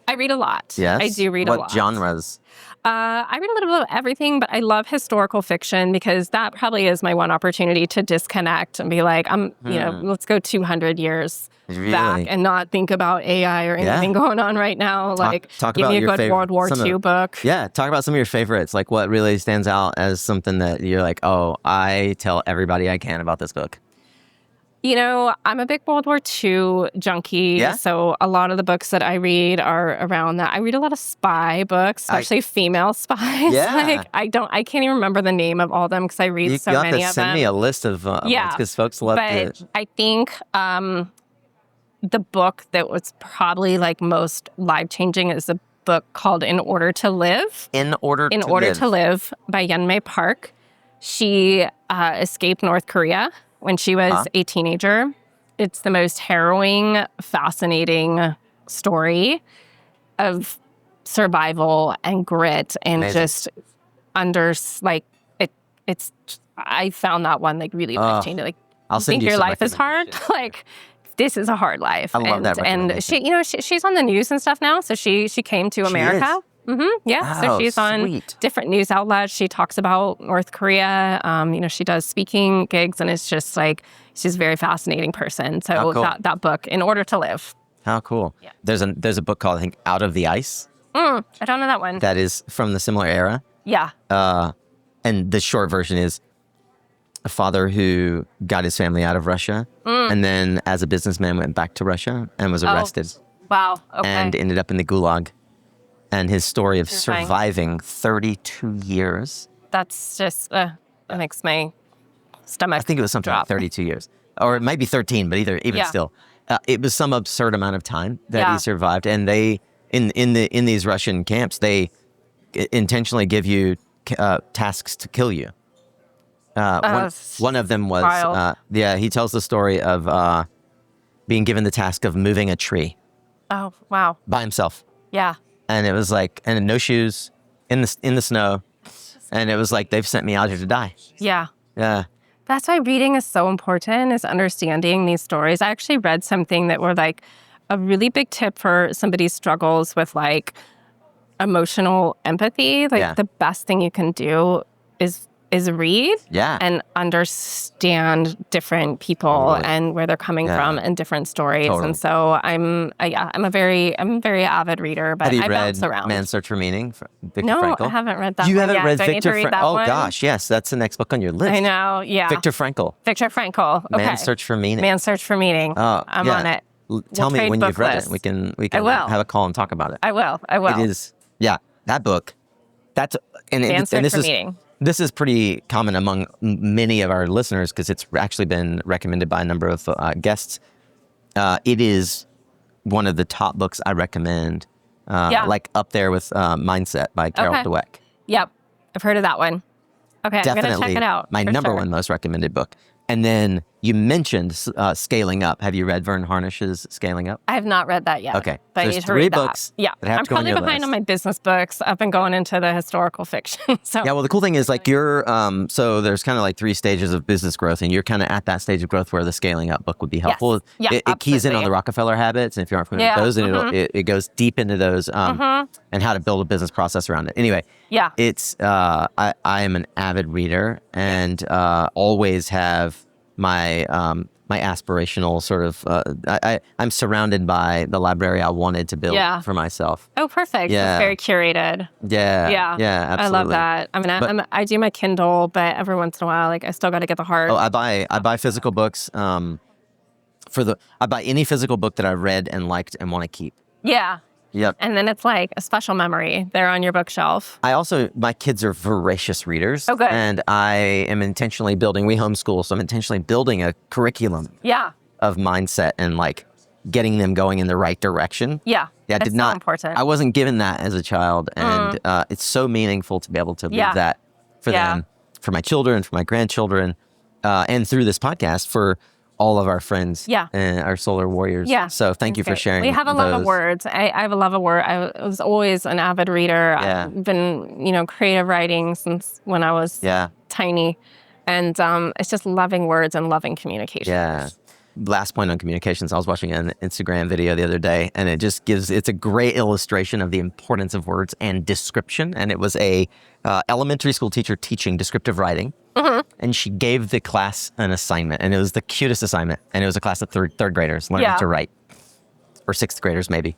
[SPEAKER 1] I read a lot.
[SPEAKER 2] Yes.
[SPEAKER 1] I do read a lot.
[SPEAKER 2] What genres?
[SPEAKER 1] I read a little bit of everything, but I love historical fiction because that probably is my one opportunity to disconnect and be like, let's go 200 years back and not think about AI or anything going on right now.
[SPEAKER 2] Talk
[SPEAKER 1] give
[SPEAKER 2] about
[SPEAKER 1] me a
[SPEAKER 2] your
[SPEAKER 1] good World War II book.
[SPEAKER 2] Yeah, talk about some of your favorites. Like what really stands out as something that you're like, oh, I tell everybody I can about this book.
[SPEAKER 1] I'm a big World War II junkie, so a lot of the books that I read are around that. I read a lot of spy books, especially female spies.
[SPEAKER 2] Yeah.
[SPEAKER 1] I can't even remember the name of all of them because I read so many of them.
[SPEAKER 2] You have to send me a list of because folks love it.
[SPEAKER 1] But I think the book that was probably most life-changing is a book called In Order to Live.
[SPEAKER 2] In Order
[SPEAKER 1] to Live by Yeonmi Park. She escaped North Korea when she was a teenager. It's the most harrowing, fascinating story of survival and grit and just it's I found that one really life-changing.
[SPEAKER 2] I'll send
[SPEAKER 1] think
[SPEAKER 2] you
[SPEAKER 1] your
[SPEAKER 2] some
[SPEAKER 1] life is hard? This is a hard life.
[SPEAKER 2] I love that recommendation.
[SPEAKER 1] And she's on the news and stuff now, so she came to America. Yeah, so she's on different news outlets. She talks about North Korea. She does speaking gigs, and it's just she's a very fascinating person. So
[SPEAKER 2] cool.
[SPEAKER 1] that book, In Order to Live.
[SPEAKER 2] How cool.
[SPEAKER 1] Yeah.
[SPEAKER 2] There's a book called, I think, Out of the Ice.
[SPEAKER 1] I don't know that one.
[SPEAKER 2] That is from the similar era.
[SPEAKER 1] Yeah.
[SPEAKER 2] And the short version is a father who got his family out of Russia and then as a businessman went back to Russia and was arrested.
[SPEAKER 1] Wow. Okay.
[SPEAKER 2] And ended up in the Gulag. And his story of surviving 32 years.
[SPEAKER 1] That's just, that makes my stomach
[SPEAKER 2] I think it was something
[SPEAKER 1] drop.
[SPEAKER 2] like 32 years. Or it might be 13, but even still. It was some absurd amount of time that he survived. And they, in these Russian camps, they intentionally give you tasks to kill you. One of them was, he tells the story of being given the task of moving a tree.
[SPEAKER 1] Oh, wow.
[SPEAKER 2] By himself.
[SPEAKER 1] Yeah.
[SPEAKER 2] And it was and no shoes, in the snow. And it was they've sent me out here to die.
[SPEAKER 1] Yeah.
[SPEAKER 2] Yeah.
[SPEAKER 1] That's why reading is so important, is understanding these stories. I actually read something that were a really big tip for somebody's struggles with emotional empathy. The best thing you can do is read and understand different people and where they're coming from and different stories.
[SPEAKER 2] Totally.
[SPEAKER 1] And so I'm a very avid reader, but I bounce around.
[SPEAKER 2] Man's Search for Meaning? Viktor
[SPEAKER 1] No,
[SPEAKER 2] Frankl?
[SPEAKER 1] I haven't read that
[SPEAKER 2] You
[SPEAKER 1] one
[SPEAKER 2] haven't
[SPEAKER 1] yet.
[SPEAKER 2] read
[SPEAKER 1] Do I need
[SPEAKER 2] Viktor
[SPEAKER 1] to read
[SPEAKER 2] Frankl?
[SPEAKER 1] that
[SPEAKER 2] Oh
[SPEAKER 1] one?
[SPEAKER 2] gosh, yes, that's the next book on your list.
[SPEAKER 1] I know, yeah.
[SPEAKER 2] Viktor Frankl.
[SPEAKER 1] Viktor Frankl. Okay.
[SPEAKER 2] Man's Search for Meaning.
[SPEAKER 1] Man's Search for Meaning.
[SPEAKER 2] Oh,
[SPEAKER 1] I'm on it.
[SPEAKER 2] Tell me when you've read
[SPEAKER 1] list.
[SPEAKER 2] it. We can
[SPEAKER 1] I will.
[SPEAKER 2] have a call and talk about it.
[SPEAKER 1] I will.
[SPEAKER 2] It is, that book. That's
[SPEAKER 1] Man's Search for Meaning.
[SPEAKER 2] This is pretty common among many of our listeners because it's actually been recommended by a number of guests. It is one of the top books I recommend, up there with Mindset by Carol Dweck.
[SPEAKER 1] Yep. I've heard of that one. Okay,
[SPEAKER 2] Definitely
[SPEAKER 1] I'm going to check it out.
[SPEAKER 2] My number one most recommended book. And then you mentioned Scaling Up. Have you read Vern Harnish's Scaling Up?
[SPEAKER 1] I have not read that yet.
[SPEAKER 2] Okay.
[SPEAKER 1] But
[SPEAKER 2] So
[SPEAKER 1] I
[SPEAKER 2] there's
[SPEAKER 1] need to read
[SPEAKER 2] 3 books
[SPEAKER 1] that. Yeah.
[SPEAKER 2] that have
[SPEAKER 1] I'm
[SPEAKER 2] to go on
[SPEAKER 1] probably
[SPEAKER 2] your
[SPEAKER 1] behind
[SPEAKER 2] list.
[SPEAKER 1] on my business books. I've been going into the historical fiction. So
[SPEAKER 2] Yeah, well, the cool thing is you're, so there's kind of 3 stages of business growth, and you're kind of at that stage of growth where the Scaling Up book would be helpful.
[SPEAKER 1] Yes. Yeah,
[SPEAKER 2] it keys in on
[SPEAKER 1] absolutely.
[SPEAKER 2] the Rockefeller habits, and if you aren't familiar with those, and it goes deep into those and how to build a business process around it. Anyway, it's I am an avid reader and always have my my aspirational sort of I'm surrounded by the library I wanted to build for myself.
[SPEAKER 1] Oh, perfect.
[SPEAKER 2] Yeah.
[SPEAKER 1] It's very curated.
[SPEAKER 2] Yeah, absolutely.
[SPEAKER 1] I love that. I mean, I do my Kindle, but every once in a while, I still got to get the hard.
[SPEAKER 2] Oh, I buy physical books. I buy any physical book that I read and liked and want to keep.
[SPEAKER 1] Yeah.
[SPEAKER 2] Yep.
[SPEAKER 1] And then it's a special memory. They're on your bookshelf.
[SPEAKER 2] My kids are voracious readers.
[SPEAKER 1] Oh, good.
[SPEAKER 2] And I am intentionally we homeschool, so I'm intentionally building a curriculum of mindset and getting them going in the right direction.
[SPEAKER 1] Yeah.
[SPEAKER 2] That's so important. I wasn't given that as a child. And it's so meaningful to be able to leave that for them, for my children, for my grandchildren, and through this podcast for all of our friends and our solar warriors.
[SPEAKER 1] Yeah.
[SPEAKER 2] So thank you for sharing.
[SPEAKER 1] We have a love of words. I have a love of words. I was always an avid reader.
[SPEAKER 2] Yeah.
[SPEAKER 1] I've been, creative writing since when I was tiny. And it's just loving words and loving communication.
[SPEAKER 2] Yeah. last point on communications, I was watching an Instagram video the other day, and it's a great illustration of the importance of words and description. And it was a elementary school teacher teaching descriptive writing. And she gave the class an assignment, and it was the cutest assignment. And it was a class of third graders learning to write, or sixth graders maybe.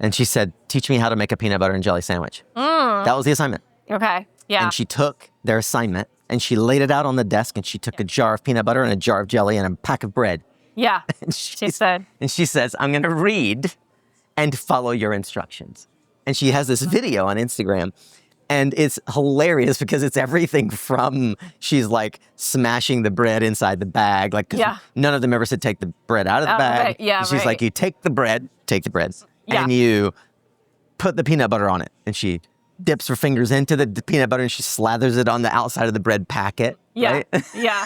[SPEAKER 2] And she said, teach me how to make a peanut butter and jelly sandwich. That was the assignment.
[SPEAKER 1] Okay. Yeah.
[SPEAKER 2] And she took their assignment and she laid it out on the desk, and she took a jar of peanut butter and a jar of jelly and a pack of bread.
[SPEAKER 1] Yeah.
[SPEAKER 2] And
[SPEAKER 1] she said.
[SPEAKER 2] And she says, I'm going to read and follow your instructions. And she has this video on Instagram. And it's hilarious because it's everything from she's like smashing the bread inside the bag. Like, 'cause none of them ever said take the bread out of the bag.
[SPEAKER 1] Right. Yeah,
[SPEAKER 2] and she's like, you take the bread, and you put the peanut butter on it. And she dips her fingers into the peanut butter and she slathers it on the outside of the bread packet.
[SPEAKER 1] Yeah.
[SPEAKER 2] Right?
[SPEAKER 1] Yeah.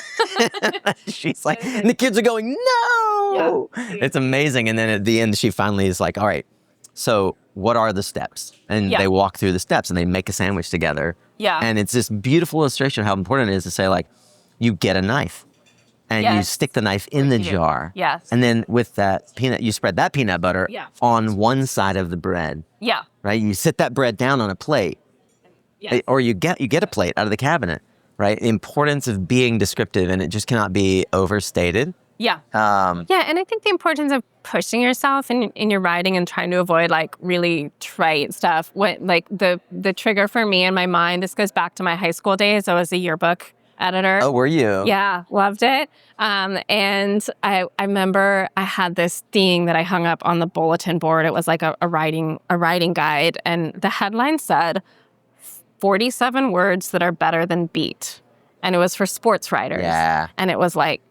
[SPEAKER 2] She's like, and the kids are going, no. Yeah. It's amazing. And then at the end, she finally is like, all right, so what are the steps? And they walk through the steps and they make a sandwich together. Yeah. And it's this beautiful illustration of how important it is to say, like, you get a knife and you stick the knife in the jar. Yes. And then with that you spread that peanut butter on one side of the bread. Yeah. Right? You sit that bread down on a plate. Yes. Or you get a plate out of the cabinet. Right? The importance of being descriptive, and it just cannot be overstated. Yeah.
[SPEAKER 1] And I think the importance of pushing yourself in your writing and trying to avoid like really trite stuff. What like the trigger for me in my mind, this goes back to my high school days. I was a yearbook editor.
[SPEAKER 2] Oh, were you?
[SPEAKER 1] Yeah, loved it. And I remember I had this thing that I hung up on the bulletin board. It was like a writing guide, and the headline said 47 words that are better than beat. And it was for sports writers. Yeah. And it was like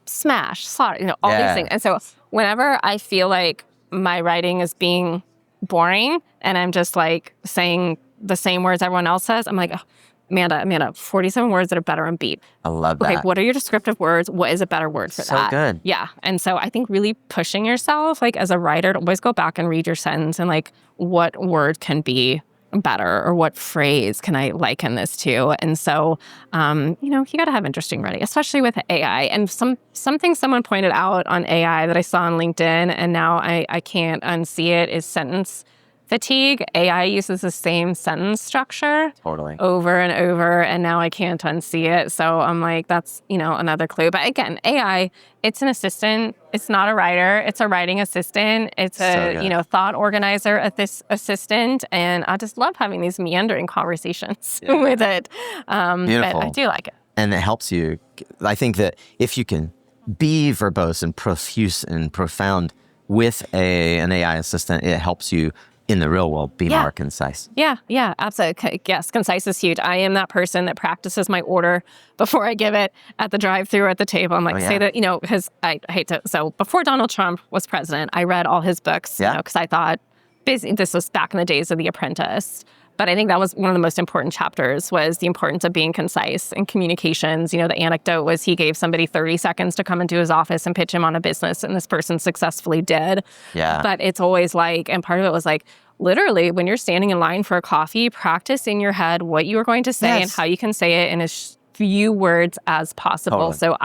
[SPEAKER 1] smash, slaughter, all these things. And so whenever I feel like my writing is being boring and I'm just like saying the same words everyone else says, I'm like, oh, Amanda, 47 words that are better than beat.
[SPEAKER 2] I love that.
[SPEAKER 1] Okay, what are your descriptive words? What is a better word for that?
[SPEAKER 2] So good.
[SPEAKER 1] Yeah. And so I think really pushing yourself, like as a writer, to always go back and read your sentence and like what word can be better, or what phrase can I liken this to? And so, you got to have interesting writing, especially with AI. And something someone pointed out on AI that I saw on LinkedIn, and now I can't unsee it, is sentence fatigue. AI uses the same sentence structure over and over, and now I can't unsee it. So I'm like, that's, another clue. But again, AI, it's an assistant. It's not a writer. It's a writing assistant. It's a, thought organizer assistant. And I just love having these meandering conversations with it. But I do like it.
[SPEAKER 2] And it helps you. I think that if you can be verbose and profuse and profound with an AI assistant, it helps you in the real world be more concise.
[SPEAKER 1] Yeah, absolutely. Yes, concise is huge. I am that person that practices my order before I give it at the drive-thru or at the table. I'm like, say that, because I hate to. So before Donald Trump was president, I read all his books, because I thought, this was back in the days of The Apprentice. But I think that was one of the most important chapters, was the importance of being concise in communications. The anecdote was he gave somebody 30 seconds to come into his office and pitch him on a business, and this person successfully did. Yeah. But it's always like, and part of it was like, literally, when you're standing in line for a coffee, practice in your head what you are going to say and how you can say it in as few words as possible. Totally. So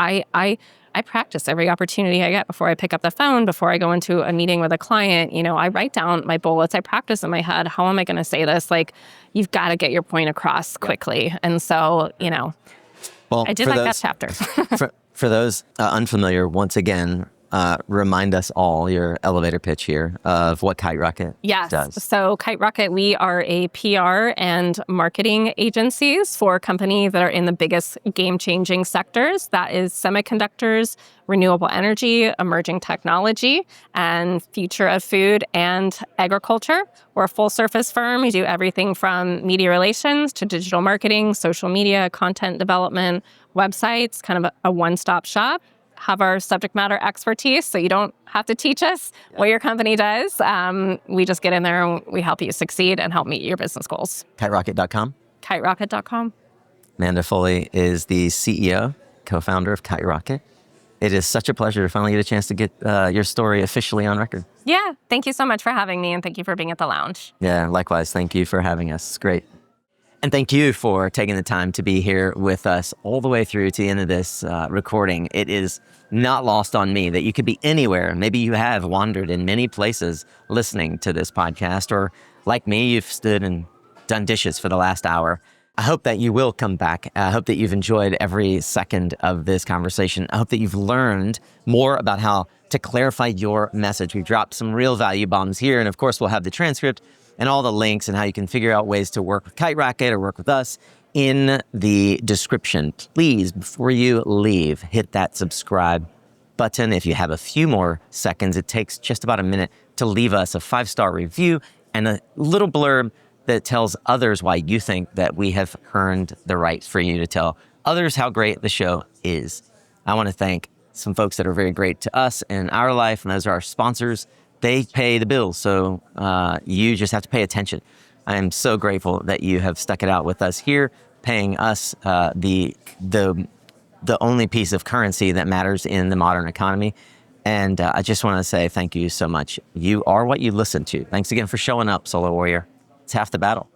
[SPEAKER 1] I practice every opportunity I get before I pick up the phone, before I go into a meeting with a client. I write down my bullets. I practice in my head. How am I going to say this? Like, you've got to get your point across quickly. And so,
[SPEAKER 2] well,
[SPEAKER 1] I did like that chapter.
[SPEAKER 2] for those unfamiliar, once again, remind us all your elevator pitch here of what Kiterocket does.
[SPEAKER 1] So Kiterocket, we are a PR and marketing agencies for companies that are in the biggest game-changing sectors. That is semiconductors, renewable energy, emerging technology, and future of food and agriculture. We're a full-service firm. We do everything from media relations to digital marketing, social media, content development, websites, kind of a one-stop shop. Have our subject matter expertise, so you don't have to teach us what your company does. We just get in there and we help you succeed and help meet your business goals.
[SPEAKER 2] Kiterocket.com?
[SPEAKER 1] Kiterocket.com.
[SPEAKER 2] Amanda Foley is the CEO, co-founder of Kiterocket. It is such a pleasure to finally get a chance to get your story officially on record.
[SPEAKER 1] Yeah, thank you so much for having me, and thank you for being at the lounge.
[SPEAKER 2] Yeah, likewise. Thank you for having us. It's great. And thank you for taking the time to be here with us all the way through to the end of this recording. It is not lost on me that you could be anywhere. Maybe you have wandered in many places listening to this podcast, or like me, you've stood and done dishes for the last hour. I hope that you will come back. I hope that you've enjoyed every second of this conversation. I hope that you've learned more about how to clarify your message. We've dropped some real value bombs here, and of course, we'll have the transcript and all the links and how you can figure out ways to work with Kiterocket or work with us in the description. Please, before you leave, hit that subscribe button. If you have a few more seconds, it takes just about a minute to leave us a 5-star review and a little blurb that tells others why you think that we have earned the right for you to tell others how great the show is. I want to thank some folks that are very great to us in our life, and those are our sponsors. They pay the bills, so you just have to pay attention. I am so grateful that you have stuck it out with us here, paying us the only piece of currency that matters in the modern economy. And I just want to say thank you so much. You are what you listen to. Thanks again for showing up, Solo Warrior. It's half the battle.